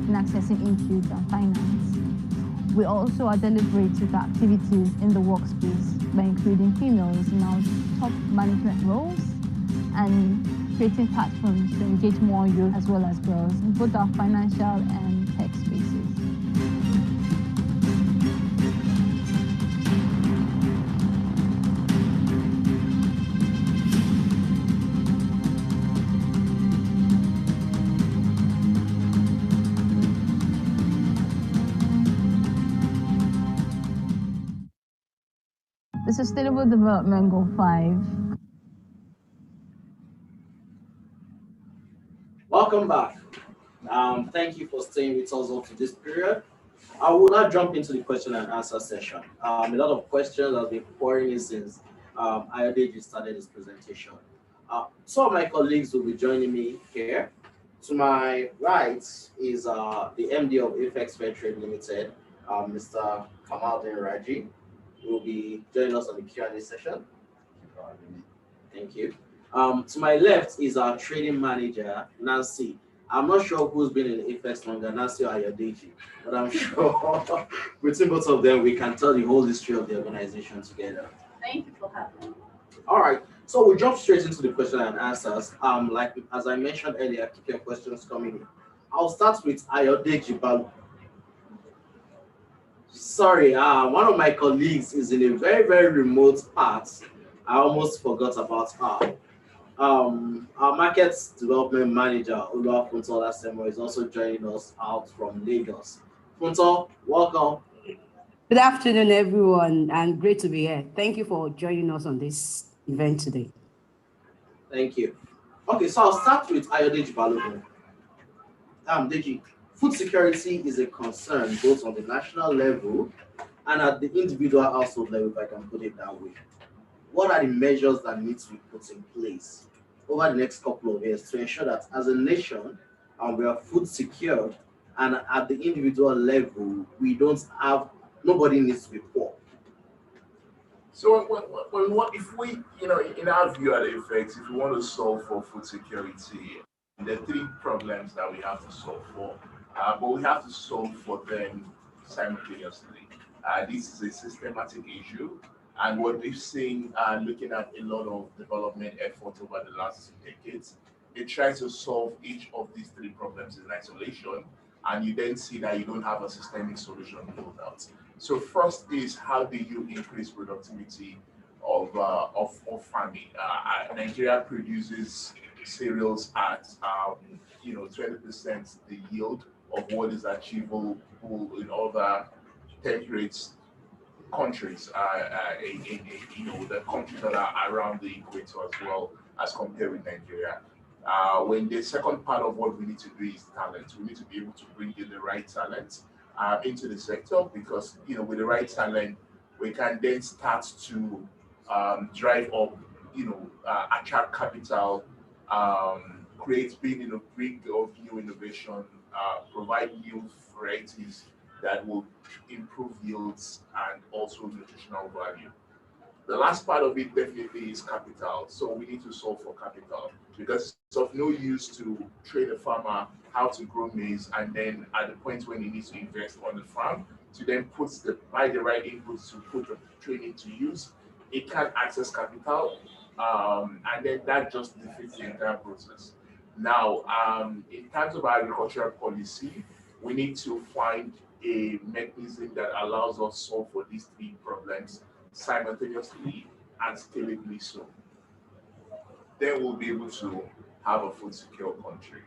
in accessing inputs and finance, we also are deliberate with our activities in the workspace by including females in our top management roles and creating platforms to engage more youth as well as girls in both our financial and tech spaces. The Sustainable Development Goal 5. Welcome back. Thank you for staying with us up to this period. I will now jump into the question and answer session. A lot of questions have been pouring in since Ayodeji started his presentation. Some of my colleagues will be joining me here. To my right is the MD of AFEX Fair Trade Limited, Mr. Kamaldin Raji. will be joining us on the Q&A session. Thank you. To my left is our trading manager, Nancy. I'm not sure who's been in AFEX longer, Nancy or Ayodeji, but I'm sure between both of them, we can tell the whole history of the organization together. Thank you for having me. All right, so we'll jump straight into the question and answers. Like as I mentioned earlier, keep your questions coming in. I'll start with Ayodeji Balu. Sorry, one of my colleagues is in a very, very remote part. I almost forgot about her. Our market development manager, Oluwa Funtola Semo, is also joining us out from Lagos. Funto, welcome. Good afternoon, everyone, and great to be here. Thank you for joining us on this event today. Thank you. Okay, so I'll start with Ayodeji Balogun. Deji, food security is a concern both on the national level and at the individual household level, if I can put it that way. What are the measures that need to be put in place over the next couple of years to ensure that as a nation, we are food secured, and at the individual level, we don't have, nobody needs to be poor? So if we, in our view at AFEX, if we want to solve for food security, there are three problems that we have to solve for, but we have to solve for them simultaneously. This is a systematic issue, and what we've seen, looking at a lot of development efforts over the last 2 decades, they try to solve each of these three problems in isolation, and you then see that you don't have a systemic solution built out. So first is, how do you increase productivity of farming? Nigeria produces cereals at 20% the yield of what is achievable in other temperate countries, the countries that are around the equator as well as compared with Nigeria. When the second part of what we need to do is talent, we need to be able to bring in the right talent into the sector, because with the right talent, we can then start to drive up, attract capital, create bring of new innovation, provide new varieties that will improve yields and also nutritional value. The last part of it definitely is capital. So we need to solve for capital, because it's of no use to train a farmer how to grow maize, and then at the point when he needs to invest on the farm to then buy the right inputs to put the training to use, it can't access capital, and then that just defeats the entire process. Now, in terms of agricultural policy, we need to find a mechanism that allows us to solve for these three problems simultaneously and scalably so. Then we'll be able to have a food secure country.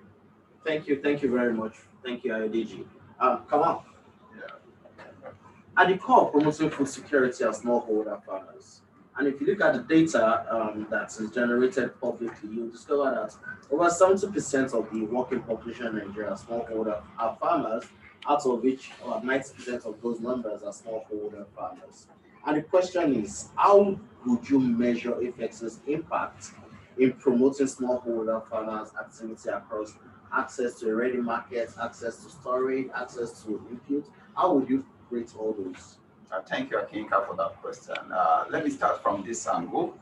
Thank you very much. Thank you, Ayodeji. Come on. At the core of promoting food security are smallholder farmers. And if you look at the data that is generated publicly, you'll discover that over 70% of the working population in Nigeria are smallholder farmers, out of which about 90% of those numbers are smallholder farmers. And the question is, how would you measure AFEX's impact in promoting smallholder farmers' activity across access to a ready market, access to storage, access to input? How would you rate all those? Thank you, Akinka, for that question. Let me start from this angle.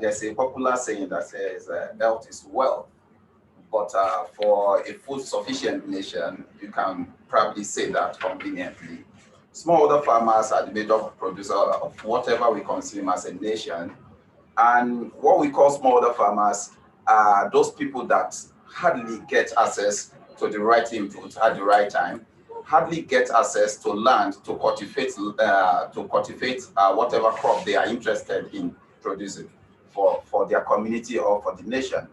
There's a popular saying that says health is wealth, but for a food-sufficient nation, you can probably say that conveniently. Smallholder farmers are the major producer of whatever we consume as a nation, and what we call smallholder farmers are those people that hardly get access to the right input at the right time, hardly get access to land to cultivate whatever crop they are interested in producing for their community or for the nation.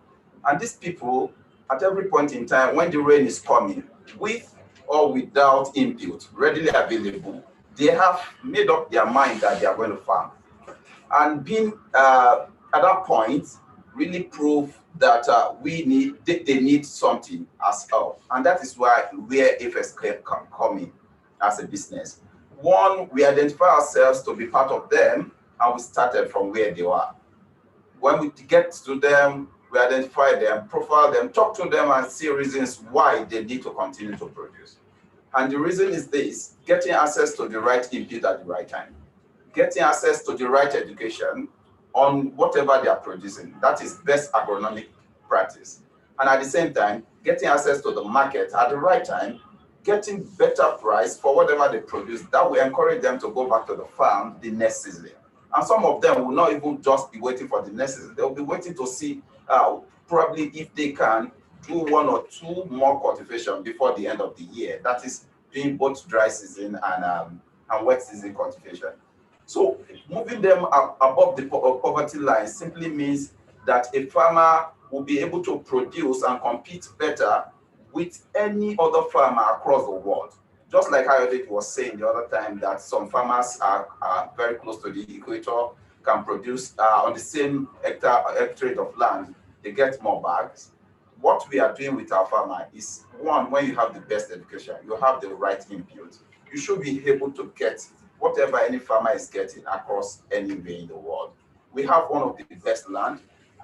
And these people, at every point in time, when the rain is coming, with or without input readily available, they have made up their mind that they are going to farm. And being at that point, really prove that they need something as well. And that is where AFEX can come in as a business. One, we identify ourselves to be part of them, and we started from where they were. When we get to them, we identify them, profile them, talk to them, and see reasons why they need to continue to produce. And the reason is this: getting access to the right input at the right time. getting access to the right education on whatever they are producing. That is best agronomic practice. And at the same time, getting access to the market at the right time, getting better price for whatever they produce. That will encourage them to go back to the farm the next season. And some of them will not even just be waiting for the next season. They'll be waiting to see probably if they can do 1 or 2 more cultivation before the end of the year. That is doing both dry season and wet season cultivation. So moving them above the poverty line simply means that a farmer will be able to produce and compete better with any other farmer across the world. Just like Ayodele was saying the other time, that some farmers are very close to the equator, can produce on the same hectare of land, they get more bags. What we are doing with our farmer is, one, when you have the best education, you have the right input, you should be able to get whatever any farmer is getting across anywhere in the world. We have one of the best land,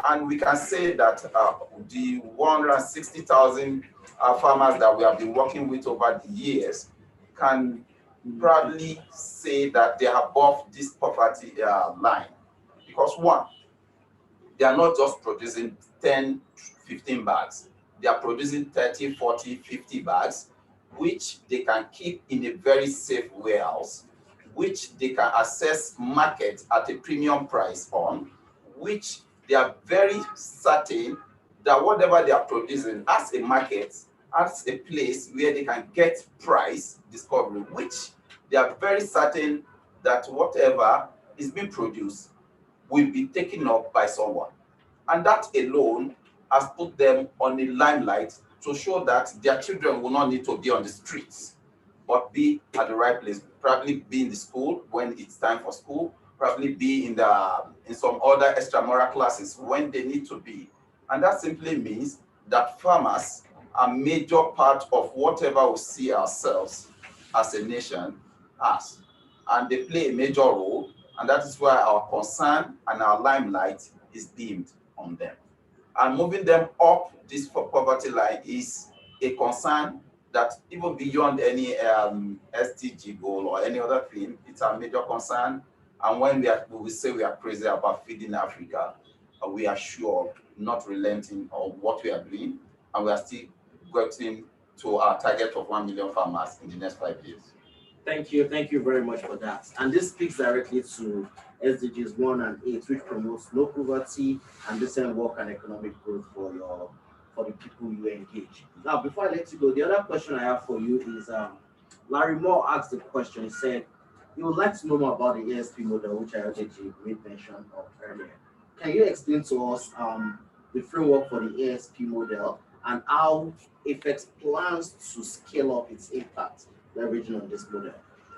and we can say that the 160,000 farmers that we have been working with over the years can proudly say that they are above this poverty line. Because one, they are not just producing 10, 15 bags. They are producing 30, 40, 50 bags, which they can keep in a very safe warehouse, which they can access market at a premium price on, which they are very certain that whatever they are producing as a market, as a place where they can get price discovery, which they are very certain that whatever is being produced will be taken up by someone. And that alone has put them on a limelight to show that their children will not need to be on the streets, but be at the right place, probably be in the school when it's time for school, probably be in some other extramural classes when they need to be. And that simply means that farmers are a major part of whatever we see ourselves as a nation as. And they play a major role, and that is why our concern and our limelight is beamed on them. And moving them up this poverty line is a concern that even beyond any SDG goal or any other thing, it's a major concern. And when we say we are crazy about feeding Africa, we are sure not relenting on what we are doing, and we are still getting to our target of 1 million farmers in the next 5 years. Thank you very much for that. And this speaks directly to SDGs 1 and 8, which promotes low poverty and decent work and economic growth for the people you engage. Now, before I let you go, the other question I have for you is Larry Moore asked the question. He said he would like to know more about the ASP model, which I already made mention of earlier. Can you explain to us the framework for the ASP model and how AFEX plans to scale up its impact leveraging on this model?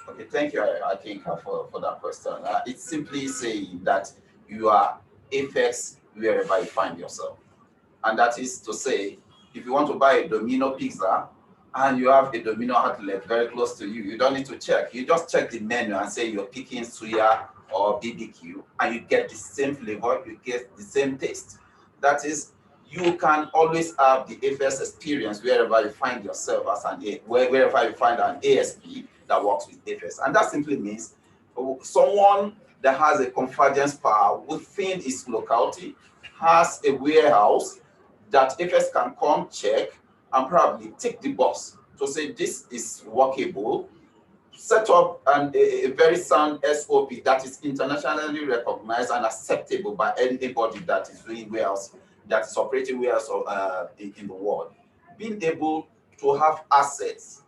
Okay, thank you, I think, for that question. It's simply saying that you are AFEX wherever you find yourself. And that is to say, if you want to buy a Domino pizza and you have a Domino outlet very close to you, you don't need to check. You just check the menu and say you're picking suya or BBQ, and you get the same flavor, you get the same taste. That is, you can always have the AFEX experience wherever you find yourself wherever you find an ASP that works with AFEX. And that simply means someone that has a convergence power within its locality has a warehouse that AFEX can come check and probably take the box to say this is workable, set up a very sound SOP that is internationally recognized and acceptable by anybody that is doing warehouse, that is operating warehouse in the world. Being able to have access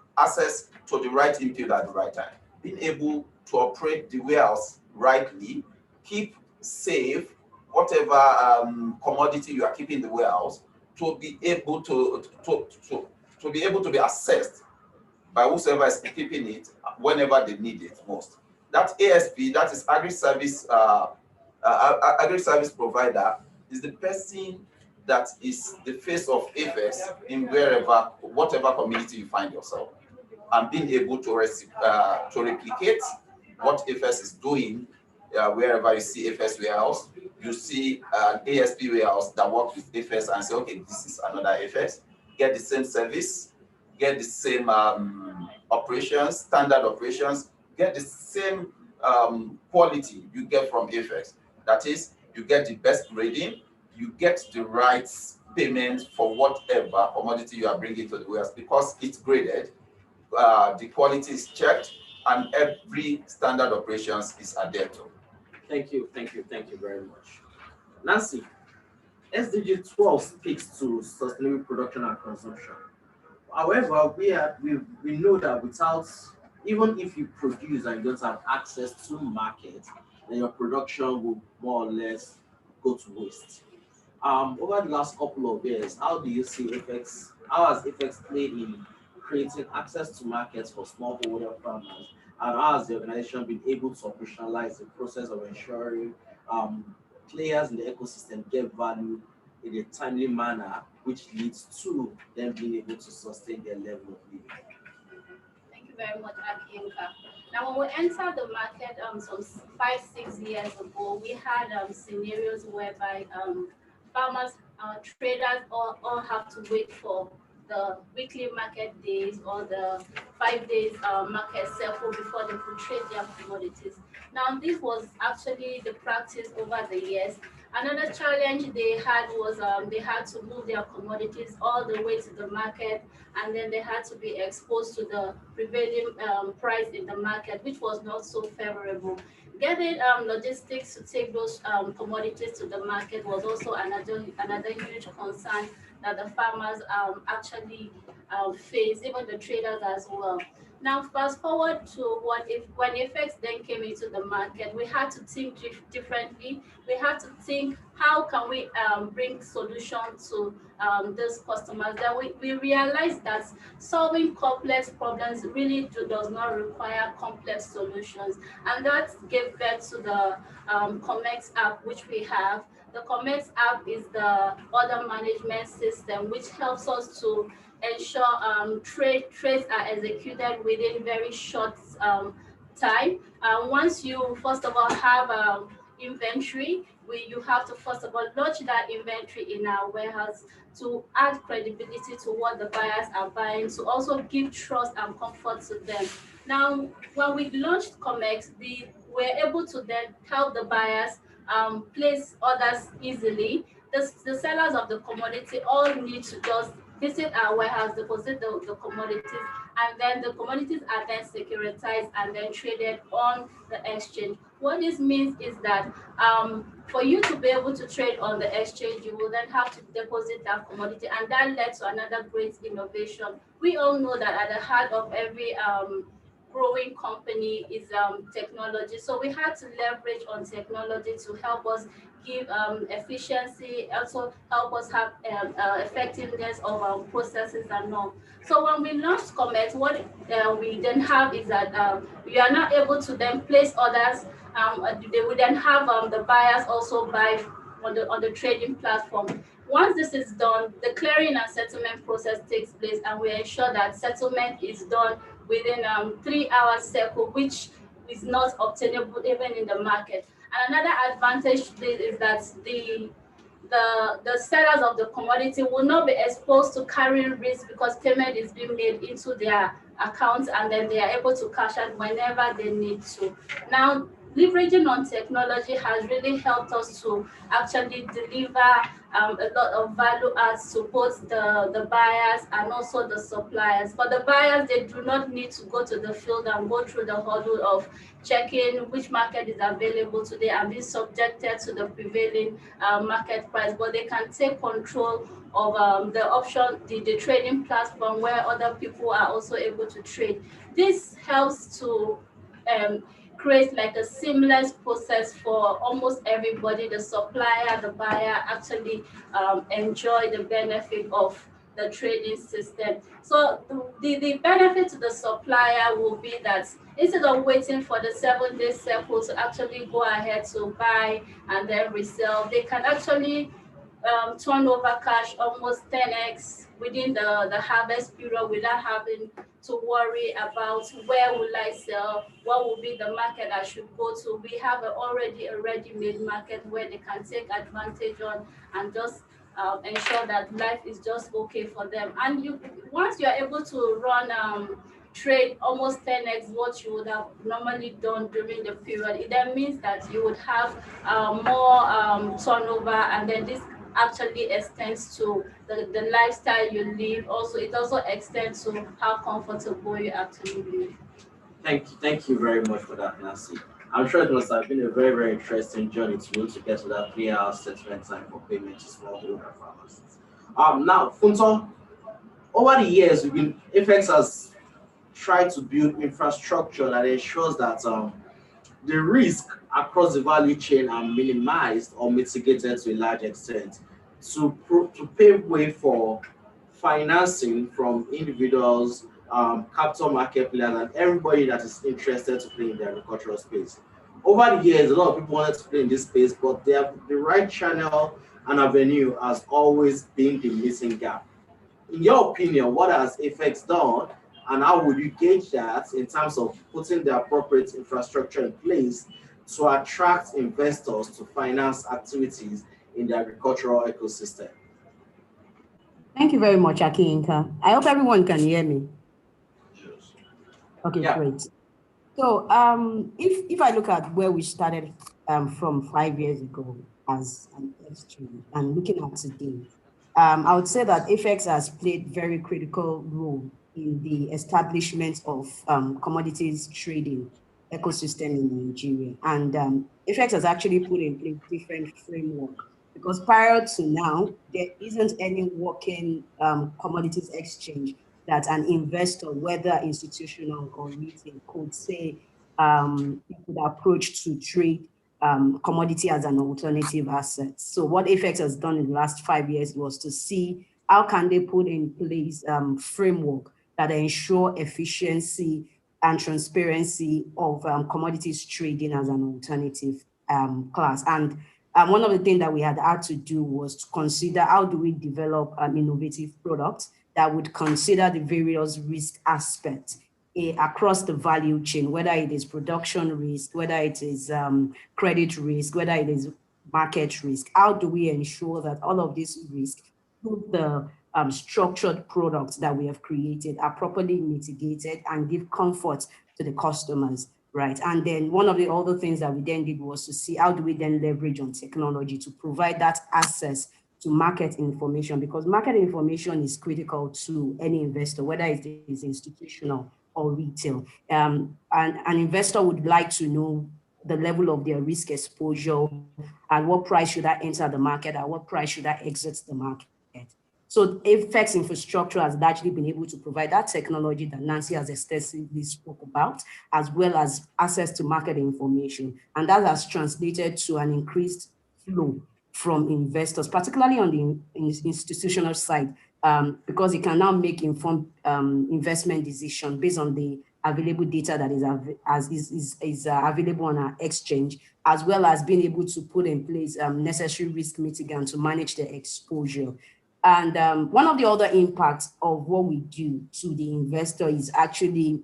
to the right input at the right time, being able to operate the warehouse rightly, keep safe whatever commodity you are keeping in the warehouse, to be able to be able to be assessed by whoever is keeping it whenever they need it most. That ASP, that is agri-service provider, is the person that is the face of AFEX in whatever community you find yourself, and being able to replicate what AFEX is doing wherever you see AFEX warehouse. You see an ASP warehouse that works with AFEX and say, okay, this is another AFEX, get the same service, get the same operations, standard operations, get the same quality you get from AFEX. That is, you get the best grading, you get the right payment for whatever commodity you are bringing to the warehouse because it's graded, the quality is checked, and every standard operations is adhered to. Thank you very much. Nancy, SDG 12 speaks to sustainable production and consumption. However, we know that without, even if you produce and you don't have access to market, then your production will more or less go to waste. Over the last couple of years, how do you see AFEX? How has AFEX played in creating access to markets for smallholder farmers, and how has the organization been able to operationalize the process of ensuring players in the ecosystem get value in a timely manner, which leads to them being able to sustain their level of living? Thank you very much, Akinka. Now, when we entered the market some 5-6 years ago, we had scenarios whereby farmers, traders all have to wait for the weekly market days or the 5 days market cycle before they could trade their commodities. Now, this was actually the practice over the years. Another challenge they had was they had to move their commodities all the way to the market, and then they had to be exposed to the prevailing price in the market, which was not so favorable. Getting logistics to take those commodities to the market was also another huge concern that the farmers actually face, even the traders as well. Now, fast forward to when AFEX then came into the market, we had to think differently. We had to think, how can we bring solutions to these customers? Then we realized that solving complex problems really does not require complex solutions. And that gave birth to the COMEX app, which we have. The COMEX app is the order management system, which helps us to ensure trades are executed within very short time. Once you, first of all, have inventory, you have to, first of all, launch that inventory in our warehouse to add credibility to what the buyers are buying, to also give trust and comfort to them. Now, when we launched COMEX, we were able to then help the buyers place orders easily. The sellers of the commodity all need to just visit our warehouse, deposit the commodities, and then the commodities are then securitized and then traded on the exchange. What this means is that for you to be able to trade on the exchange, you will then have to deposit that commodity, and that led to another great innovation. We all know that at the heart of every growing company is technology. So we had to leverage on technology to help us give efficiency, also help us have effectiveness of our processes and all. So when we launched COMEX, what we then have is that we are now able to then place orders. They would then have the buyers also buy on the trading platform. Once this is done, the clearing and settlement process takes place, and we ensure that settlement is done within 3 hours cycle, which is not obtainable even in the market. And another advantage is that the sellers of the commodity will not be exposed to carrying risk because payment is being made into their accounts, and then they are able to cash out whenever they need to. Now, leveraging on technology has really helped us to actually deliver a lot of value adds to both the buyers and also the suppliers. For the buyers, they do not need to go to the field and go through the hurdle of checking which market is available today and be subjected to the prevailing market price, but they can take control of the option, the trading platform where other people are also able to trade. This helps to create like a seamless process for almost everybody. The supplier, the buyer actually enjoy the benefit of the trading system. So the benefit to the supplier will be that instead of waiting for the 7-day cycle to actually go ahead to buy and then resell, they can actually turn over cash almost 10x within the harvest period without having to worry about where will I sell, what will be the market I should go to. We have already a ready-made market where they can take advantage on and just ensure that life is just okay for them. And once you're able to run trade almost 10x what you would have normally done during the period, it then means that you would have more turnover, and then this actually extends to the lifestyle you live. Also, it also extends to how comfortable you actually live. Thank you very much for that, Nancy. I'm sure it must have been a very, very interesting journey to be able to get to that 3 hour settlement time for payment to smallholder farmers. Now, Funto, over the years, FX has tried to build infrastructure that ensures that the risk across the value chain are minimized or mitigated to a large extent to pave way for financing from individuals, capital market players, and everybody that is interested to play in the agricultural space. Over the years, a lot of people wanted to play in this space, but the right channel and avenue has always been the missing gap. In your opinion, what has AFEX done, and how would you gauge that in terms of putting the appropriate infrastructure in place to attract investors to finance activities in the agricultural ecosystem? Thank you very much, Akinka. I hope everyone can hear me. Okay, yeah. Great. So if I look at where we started from 5 years ago as an exchange and looking at today, I would say that AFEX has played very critical role in the establishment of commodities trading ecosystem in Nigeria. And AFEX has actually put in place different framework, because prior to now, there isn't any working commodities exchange that an investor, whether institutional or retail, could say could approach to trade commodity as an alternative asset. So what AFEX has done in the last 5 years was to see how can they put in place framework that ensure efficiency and transparency of commodities trading as an alternative class. And one of the things that we had to do was to consider how do we develop an innovative product that would consider the various risk aspects across the value chain, whether it is production risk, whether it is credit risk, whether it is market risk. How do we ensure that all of these risks through the structured products that we have created are properly mitigated and give comfort to the customers, right? And then one of the other things that we then did was to see how do we then leverage on technology to provide that access to market information, because market information is critical to any investor, whether it is institutional or retail. And an investor would like to know the level of their risk exposure, at what price should I enter the market, at what price should I exit the market. So AFEX infrastructure has largely been able to provide that technology that Nancy has extensively spoke about, as well as access to market information. And that has translated to an increased flow from investors, particularly on the institutional side, because it can now make informed investment decision based on the available data that is available on our exchange, as well as being able to put in place necessary risk mitigant to manage the exposure. And one of the other impacts of what we do to the investor is actually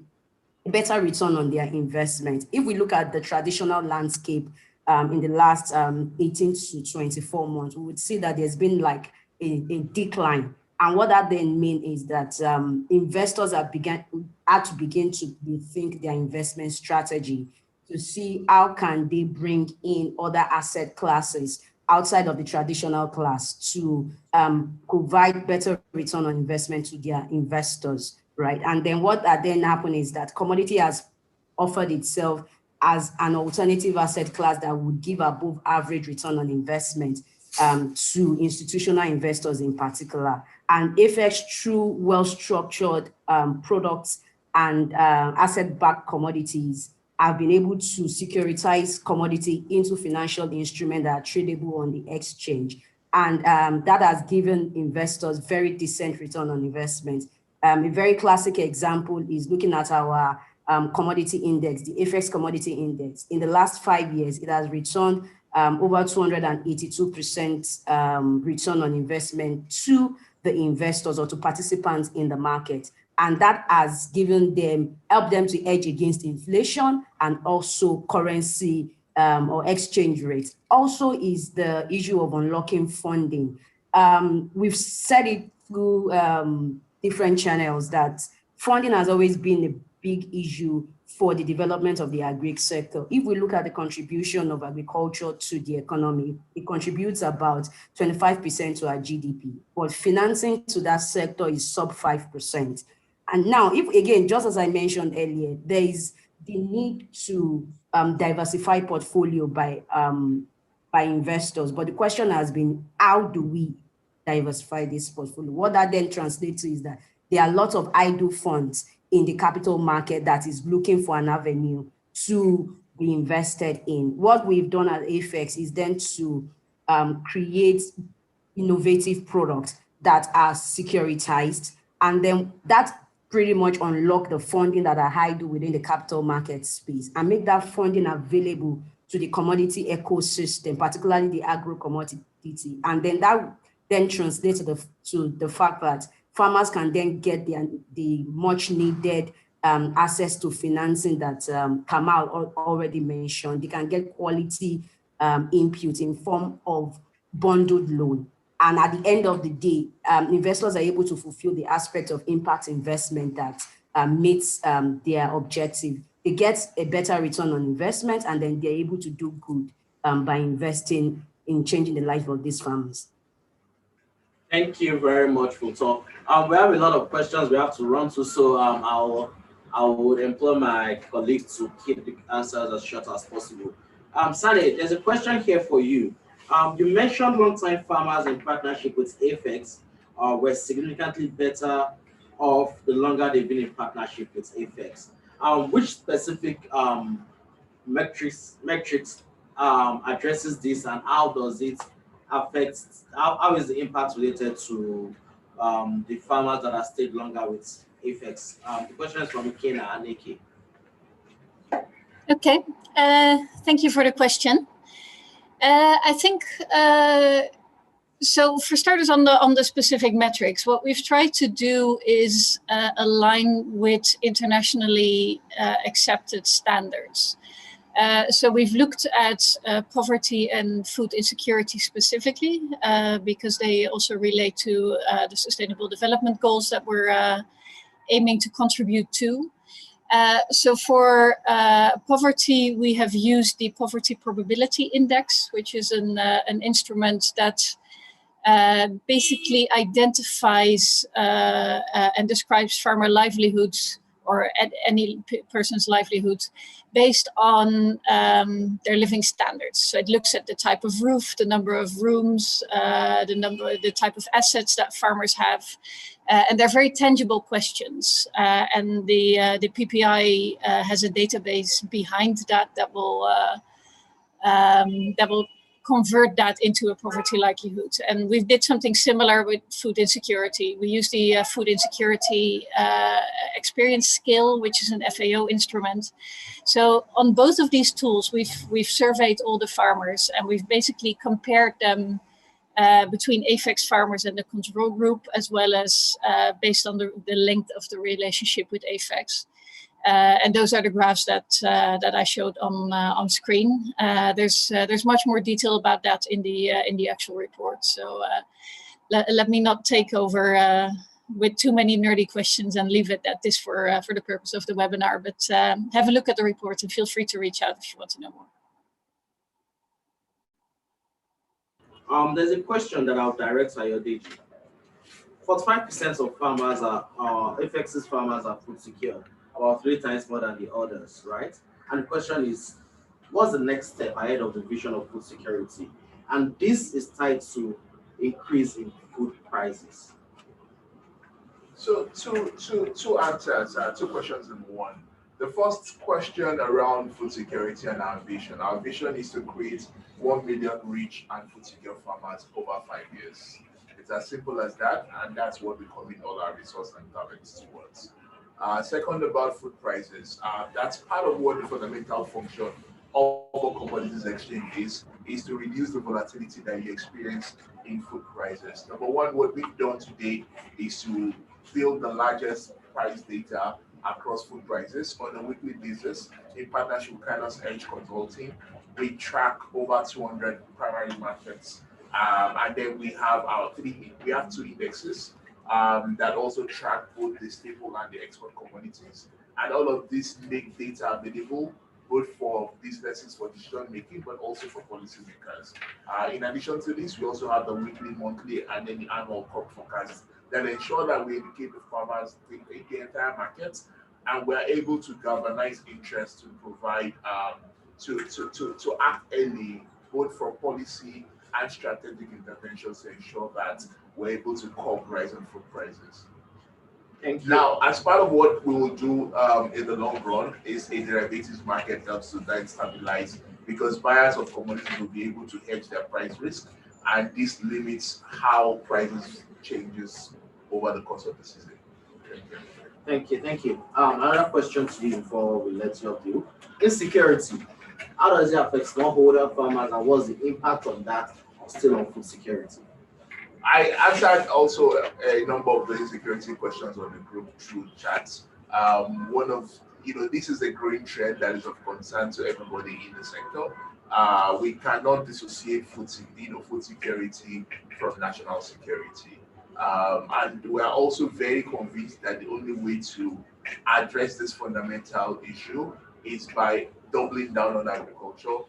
better return on their investment. If we look at the traditional landscape in the last 18 to 24 months, we would see that there's been like a decline. And what that then means is that investors had to begin to rethink their investment strategy to see how can they bring in other asset classes outside of the traditional class to provide better return on investment to their investors, right? And then what that then happened is that commodity has offered itself as an alternative asset class that would give above average return on investment to institutional investors in particular. And AFEX, through well-structured products and asset-backed commodities, have been able to securitize commodity into financial instruments that are tradable on the exchange. And that has given investors very decent return on investment. A very classic example is looking at our commodity index, the AFEX commodity index. In the last 5 years, it has returned over 282% return on investment to the investors or to participants in the market. And that has helped them to hedge against inflation and also currency or exchange rates. Also is the issue of unlocking funding. We've said it through different channels that funding has always been a big issue for the development of the agri sector. If we look at the contribution of agriculture to the economy, it contributes about 25% to our GDP, but financing to that sector is sub 5%. And now, if again, just as I mentioned earlier, there is the need to diversify portfolio by investors. But the question has been, how do we diversify this portfolio? What that then translates to is that there are lots of idle funds in the capital market that is looking for an avenue to be invested in. What we've done at AFEX is then to create innovative products that are securitized, and then that pretty much unlock the funding that are idle within the capital market space and make that funding available to the commodity ecosystem, particularly the agro-commodity. And then that then translates to the fact that farmers can then get the much needed access to financing that Kamal already mentioned. They can get quality input in form of bundled loan. And at the end of the day, investors are able to fulfill the aspect of impact investment that meets their objective. They get a better return on investment, and then they're able to do good by investing in changing the life of these farmers. Thank you very much, Futo. We have a lot of questions we have to run to, so I would employ my colleague to keep the answers as short as possible. Sally, there's a question here for you. You mentioned long-time farmers in partnership with AFEX were significantly better off the longer they've been in partnership with AFEX. Which specific metrics addresses this, and how does it affect, how is the impact related to the farmers that have stayed longer with AFEX? The question is from Ikena and Eke. Okay, thank you for the question. I think, so for starters on the specific metrics, what we've tried to do is align with internationally accepted standards. So we've looked at poverty and food insecurity specifically, because they also relate to the Sustainable Development Goals that we're aiming to contribute to. So for poverty, we have used the Poverty Probability Index, which is an instrument that basically identifies and describes farmer livelihoods or any person's livelihood based on their living standards. So it looks at the type of roof, the number of rooms, the type of assets that farmers have, and they're very tangible questions. And the PPI has a database behind that will convert that into a poverty likelihood. And we did something similar with food insecurity. We used the food insecurity experience scale, which is an FAO instrument. So on both of these tools, we've surveyed all the farmers, and we've basically compared them between AFEX farmers and the control group, as well as based on the length of the relationship with AFEX. And those are the graphs that I showed on screen. There's much more detail about that in the actual report. So let me not take over with too many nerdy questions and leave it at this for the purpose of the webinar. But have a look at the report and feel free to reach out if you want to know more. There's a question that I'll direct to Ayodeji. 45% of farmers AFEX's farmers are food secure, about 3 times more than the others, right? And the question is, what's the next step ahead of the vision of food security? And this is tied to increase in food prices. So two answers, 2 questions in one. The first question around food security and our vision. Our vision is to create 1 million rich and food secure farmers over 5 years. It's as simple as that, and that's what we commit all our resources and talents towards. Second, about food prices. That's part of what the fundamental function of a commodities exchange is to reduce the volatility that you experience in food prices. Number one, what we've done today is to build the largest price data across food prices on a weekly basis in partnership with Kainos Edge Consulting. We track over 200 primary markets, and then we have 2 indexes. that also track both the staple and the export commodities. And all of this make data available both for businesses for decision making, but also for policymakers. In addition to this, we also have the weekly, monthly, and then the annual crop forecast that ensure that we educate the farmers in the entire market, and we're able to galvanize interest to provide to act early, both for policy and strategic interventions to ensure that we're able to curb rising food prices. Thank you. Now, as part of what we will do in the long run is a derivatives market helps to then stabilize, because buyers of commodities will be able to hedge their price risk, and this limits how prices changes over the course of the season. Thank you. Thank you. Another question to you before we let you do. Insecurity. How does it affect smallholder farmers, and what's the impact on that still on food security? I answered also a number of the insecurity questions on the group through chats. One of, this is a growing trend that is of concern to everybody in the sector. We cannot dissociate food security from national security. And we are also very convinced that the only way to address this fundamental issue is by doubling down on agriculture,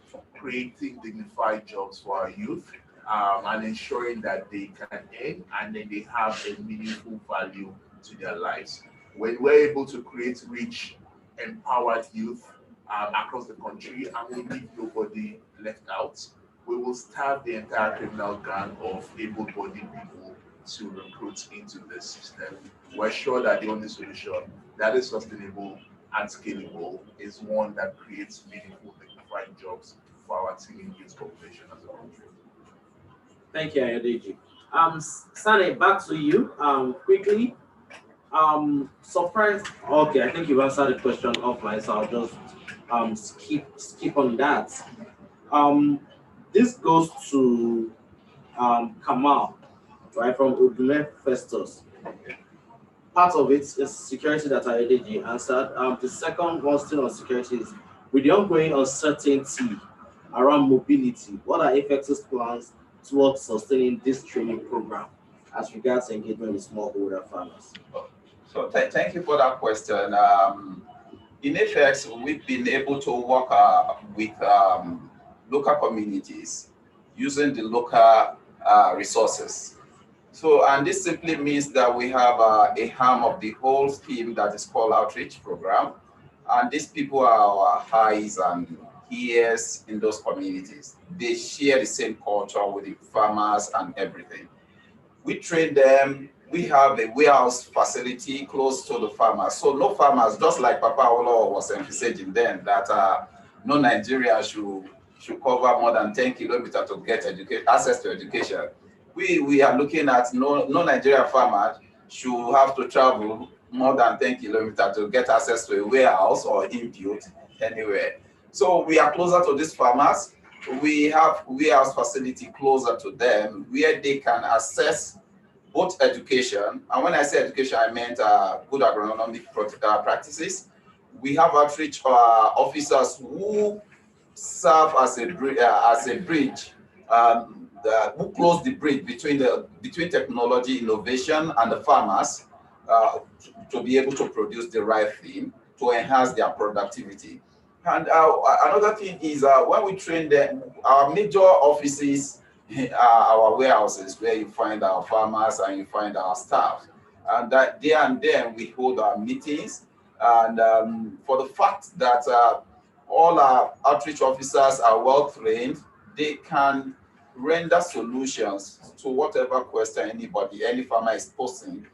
creating dignified jobs for our youth, and ensuring that they can earn and then they have a meaningful value to their lives. When we're able to create rich, empowered youth across the country, and we leave nobody left out, we will starve the entire criminal gang of able-bodied people to recruit into the system. We're sure that the only solution that is sustainable and scalable is one that creates meaningful, dignified jobs for our teeming youth population as a country. Thank you, Ayodeji. Sane, back to you. Quickly. Surprise. Okay, I think you've answered the question offline, so I'll just skip on that. This goes to Kamal, right, from Udume Festus. Part of it is security that Ayodeji answered. The second one still on security is, with the ongoing uncertainty around mobility, what are AFEX's plans towards sustaining this training program as regards engagement with smallholder farmers? So thank you for that question. In AFEX, we've been able to work with local communities using the local resources. So, and this simply means that we have a arm of the whole scheme that is called outreach program. And these people are our eyes and ears in those communities. They share the same culture with the farmers and everything. We train them. We have a warehouse facility close to the farmers. So no farmers, just like Papa Olo was emphasizing then, that no Nigerian should cover more than 10 kilometers to get access to education. We are looking at no Nigerian farmer should have to travel more than 10 kilometers to get access to a warehouse or input anywhere. So we are closer to these farmers. We have warehouse facility closer to them where they can access both education, and when I say education, I meant good agronomic practices. We have outreach officers who serve as a bridge, who close the bridge between technology, innovation, and the farmers to be able to produce the right thing to enhance their productivity. And another thing is when we train them, our major offices are our warehouses where you find our farmers and you find our staff. And that there and then we hold our meetings. And for the fact that all our outreach officers are well trained, they can render solutions to whatever question any farmer is posing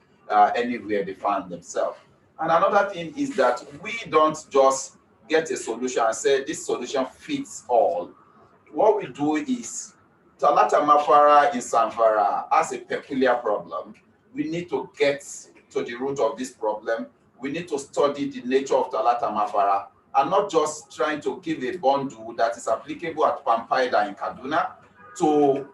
anywhere they find themselves. And another thing is that we don't just get a solution and say this solution fits all. What we do is, Talata Mafara in Zamfara has a peculiar problem. We need to get to the root of this problem. We need to study the nature of Talata Mafara and not just trying to give a bundle that is applicable at Pampaida in Kaduna to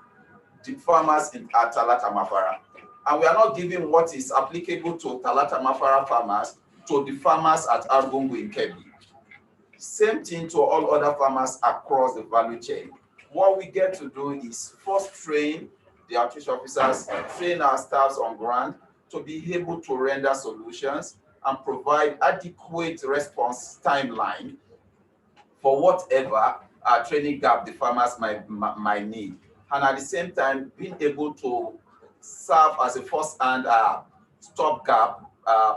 the farmers at Talata Mafara. And we are not giving what is applicable to Talata Mafara farmers to the farmers at Argungu in Kebbi. Same thing to all other farmers across the value chain. What we get to do is first train the outreach officers, train our staffs on ground, to be able to render solutions and provide adequate response timeline for whatever training gap the farmers might need. And at the same time, being able to serve as a first-hand stopgap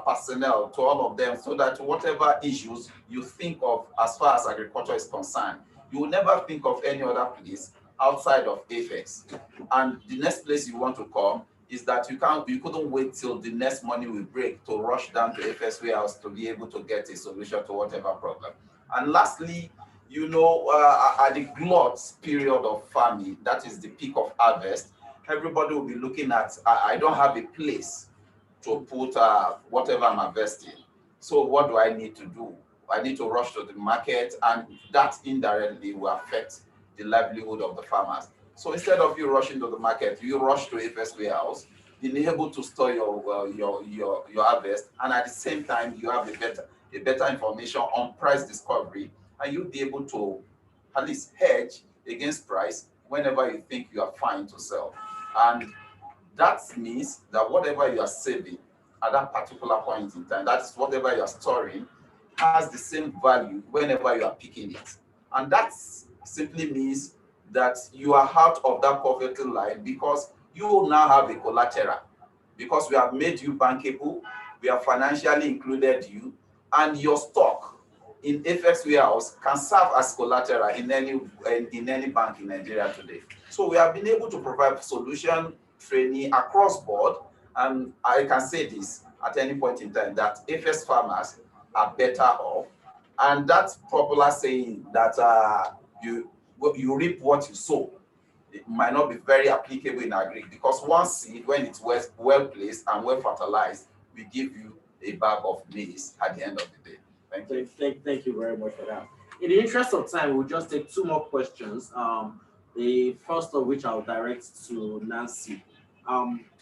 personnel to all of them, so that whatever issues you think of as far as agriculture is concerned, you will never think of any other place outside of AFEX. And the next place you want to come is that you couldn't wait till the next money will break to rush down to AFEX warehouse to be able to get a solution to whatever problem. And lastly, you know, at the glut period of farming, that is the peak of harvest, everybody will be looking at, I don't have a place to put whatever I'm investing. So what do I need to do? I need to rush to the market, and that indirectly will affect the livelihood of the farmers. So instead of you rushing to the market, you rush to AFEX warehouse, being able to store your harvest, and at the same time you have a better information on price discovery, and you'll be able to at least hedge against price whenever you think you are fine to sell. And that means that whatever you are saving at that particular point in time, that's whatever you are storing, has the same value whenever you are picking it. And that simply means that you are out of that poverty line, because you will now have a collateral, because we have made you bankable, we have financially included you, and your stock in AFEX warehouse can serve as collateral in any bank in Nigeria today. So we have been able to provide solution training across board, and I can say this at any point in time, that AFEX farmers are better off. And that popular saying that you reap what you sow, it might not be very applicable in agri, because one seed, when it's well placed and well fertilized, we give you a bag of maize at the end of the day. Thank you. Thank you very much for that. In the interest of time, we'll just take two more questions. The first of which I'll direct to Nancy.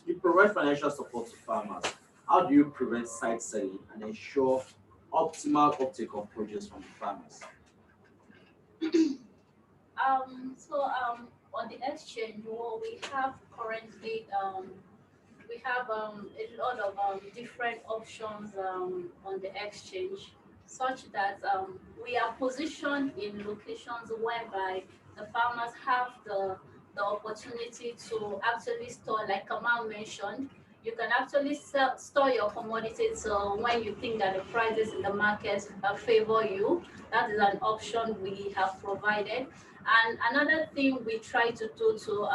You provide financial support to farmers. How do you prevent side selling and ensure optimal uptake of produce from the farmers? On the exchange, what we have currently, we have a lot of different options on the exchange, such that we are positioned in locations whereby the farmers have the opportunity to actually store, like Kamal mentioned. You can actually store your commodities when you think that the prices in the market favor you. That is an option we have provided. And another thing we try to do to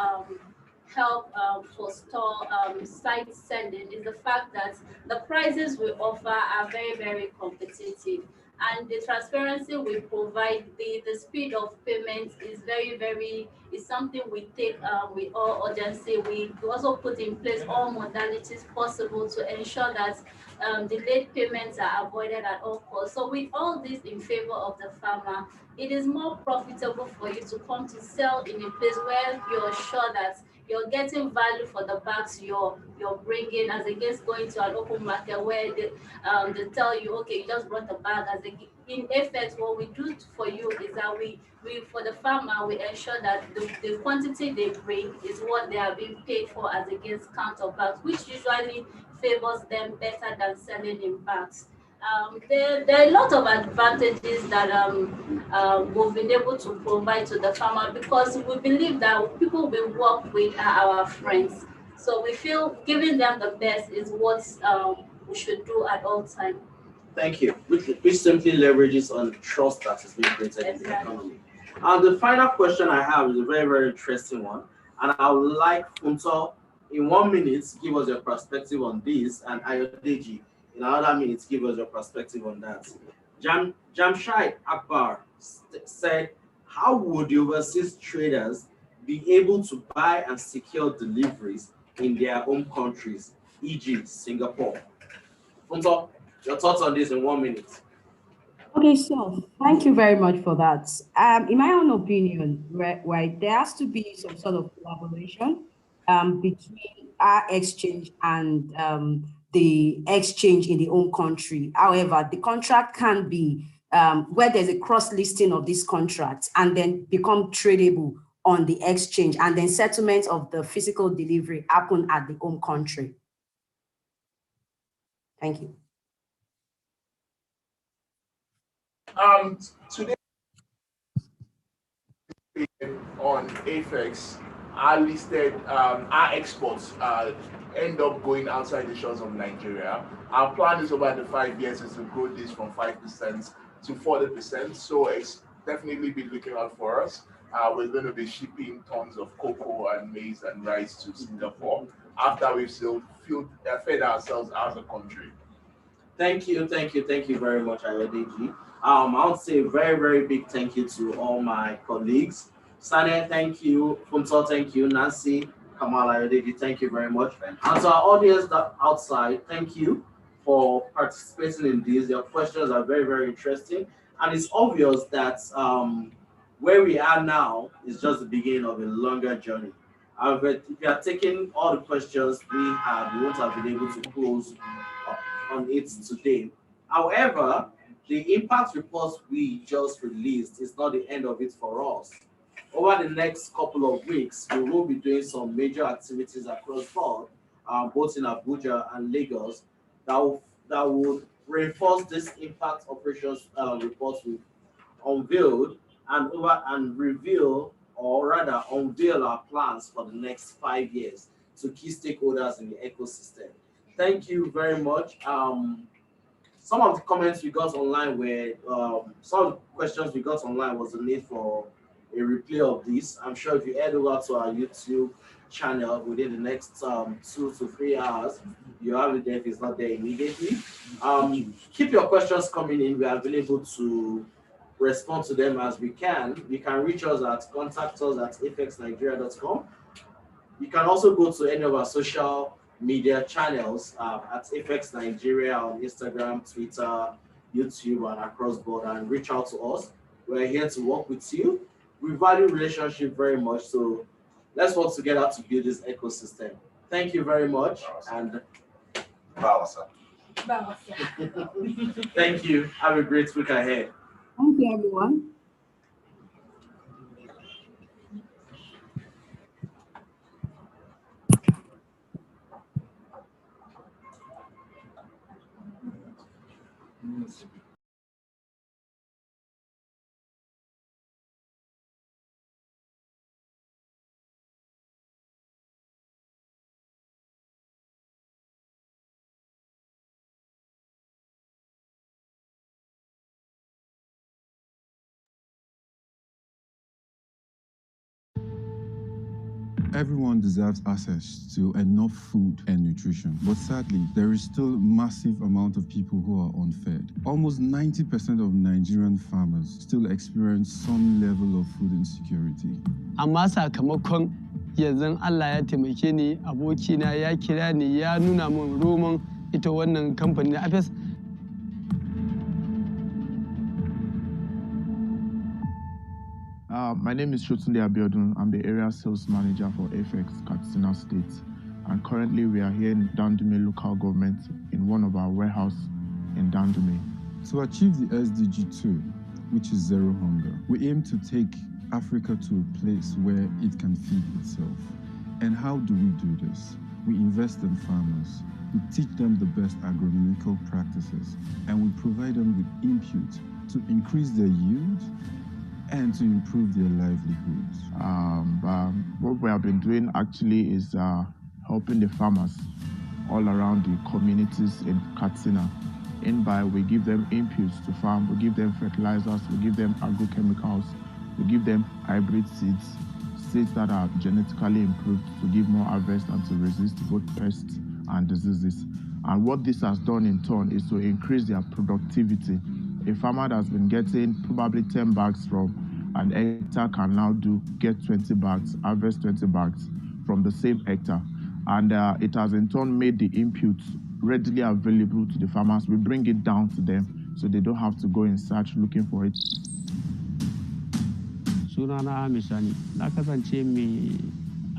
help forestall side selling is the fact that the prices we offer are very, very competitive. And the transparency we provide, the speed of payment is is something we take with all urgency. We also put in place all modalities possible to ensure that delayed payments are avoided at all costs. So with all this in favor of the farmer, it is more profitable for you to come to sell in a place where you're sure that you're getting value for the bags you're bringing, as against going to an open market where they tell you, okay, you just brought the bag. In AFEX, what we do for you is that we for the farmer, we ensure that the quantity they bring is what they are being paid for, as against counterbags, which usually favors them better than selling in bags. There are a lot of advantages that we've been able to provide to the farmer, because we believe that people we work with are our friends. So we feel giving them the best is what we should do at all times. Thank you. Which simply leverages on the trust that is being created in the economy. And the final question I have is a very, very interesting one. And I would like Funto, in 1 minute, give us your perspective on this, and Ayodeji, in another minute, give us your perspective on that. Jamshid Akbar said, how would the overseas traders be able to buy and secure deliveries in their home countries, e.g. Singapore? Funto, your thoughts on this in 1 minute. Okay, so thank you very much for that. In my own opinion, right, there has to be some sort of collaboration between our exchange and the exchange in the home country. However, the contract can be where there's a cross-listing of these contracts and then become tradable on the exchange, and then settlement of the physical delivery happen at the home country. Thank you. Today on AFEX, our listed our exports end up going outside the shores of Nigeria. Our plan is over the 5 years is to grow this from 5% to 40%. So it's definitely be looking out for us. We're going to be shipping tons of cocoa and maize and rice to Singapore after we've still fed ourselves as a country. Thank you very much, Ayodeji. I want to say a very, very big thank you to all my colleagues. Sane, thank you. Funto, thank you. Nancy, Kamal, Ayodeji, thank you very much. And to our audience outside, thank you for participating in this. Your questions are very, very interesting. And it's obvious that where we are now is just the beginning of a longer journey. However, if you are taking all the questions we had, we won't have been able to close on it today. However, the impact reports we just released is not the end of it for us. Over the next couple of weeks, we will be doing some major activities across board, both in Abuja and Lagos, that would reinforce this impact operations reports we've unveiled and reveal, or rather unveil our plans for the next 5 years to key stakeholders in the ecosystem. Thank you very much. Some of the comments we got online were, some of the questions we got online was the need for a replay of this. I'm sure if you head over to our YouTube channel within the next 2 to 3 hours, you have it there if it's not there immediately. Keep your questions coming in. We are available to respond to them as we can. You can reach us at contactus@afexnigeria.com. You can also go to any of our social media channels at AFEX Nigeria on Instagram, Twitter, YouTube, and across board, and reach out to us. We're here to work with you. We value relationship very much, so let's work together to build this ecosystem. Thank you very much, and thank you. Have a great week ahead. Thank you, everyone. Everyone deserves access to enough food and nutrition, but sadly, there is still a massive amount of people who are unfed. Almost 90% of Nigerian farmers still experience some level of food insecurity. Amma sakamakon yanzu Allah ya taimake ni, abokina ya kira ni ya nuna min roman ita wannan kamfani na AFEX. My name is Shotunde Abiodun. I'm the area sales manager for AFEX Katsina State. And currently we are here in Dandume local government in one of our warehouses in Dandume. To achieve the SDG 2, which is zero hunger, we aim to take Africa to a place where it can feed itself. And how do we do this? We invest in farmers. We teach them the best agronomical practices, and we provide them with input to increase their yield and to improve their livelihoods. What we have been doing actually is helping the farmers all around the communities in Katsina. We give them inputs to farm, we give them fertilizers, we give them agrochemicals, we give them hybrid seeds that are genetically improved to give more harvest and to resist both pests and diseases. And what this has done in turn is to increase their productivity. A farmer that's been getting probably 10 bags from an hectare can now get 20 bags, harvest 20 bags from the same hectare. And it has in turn made the inputs readily available to the farmers. We bring it down to them so they don't have to go in search looking for it. Sunana Misani, na kasance mai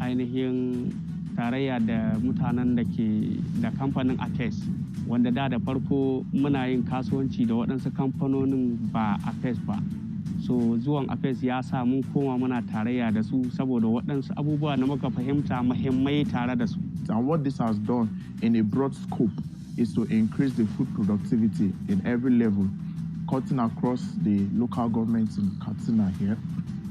ainihin tarayya da mutanen da ke da kamfanin AFEX, wanda da farko muna yin kasuwanci da waɗansu kamfanonin ba AFEX ba. So zuwan AFEX ya sa mun koma muna tarayya da su saboda waɗansu abubuwa na muka fahimta muhimmai tare da su. And what this has done in a broad scope is to increase the food productivity in every level, cutting across the local governments in Katsina here.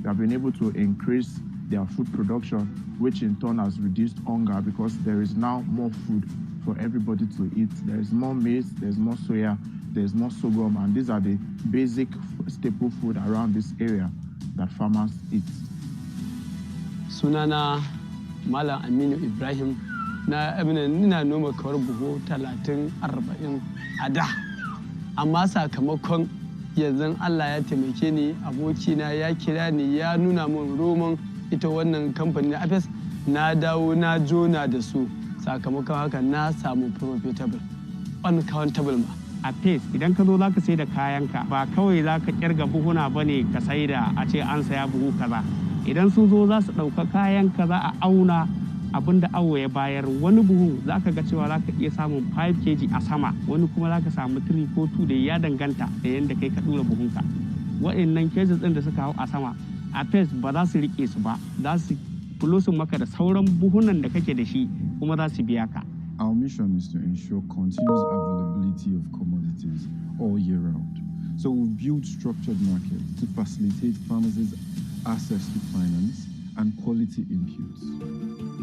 They have been able to increase their food production, which in turn has reduced hunger because there is now more food for everybody to eat. There is more maize, there's more soya, there's more sorghum, and these are the basic staple food around this area that farmers eat. Sunana Malam Aminu Ibrahim ina noma kawar buhu 30-40 a da, amma sakamakon yanzu Allah ya taimake ni, abokina ya kira ni ya nuna min roman ita wannan kamfani na AFEX, na dawo na jona da su, sakamakon haka na samu profitable uncountable ma. AFEX idan ka zo za ka sai da kayanka ba kawai za ka kirga buhuna ba ne ka sai da a ce an saya buhu kaza. Idan sun zo za su ɗauka kayanka za a auna abin da awo ya bayar, wani buhu za ka ga cewa za ka iya samun 5 kg a sama, wani kuma za ka samu 3 ko 2 da ya danganta da yadda kai ka ɗura buhunka. Waɗannan kgs ɗin da suka hau a sama AFEX ba za su riƙe su ba, za su fulusun maka da sauran buhunan da kake da shi kuma za su biya ka. Our mission is to ensure continuous availability of commodities all year round. So we've built structured markets to facilitate farmers' access to finance and quality inputs.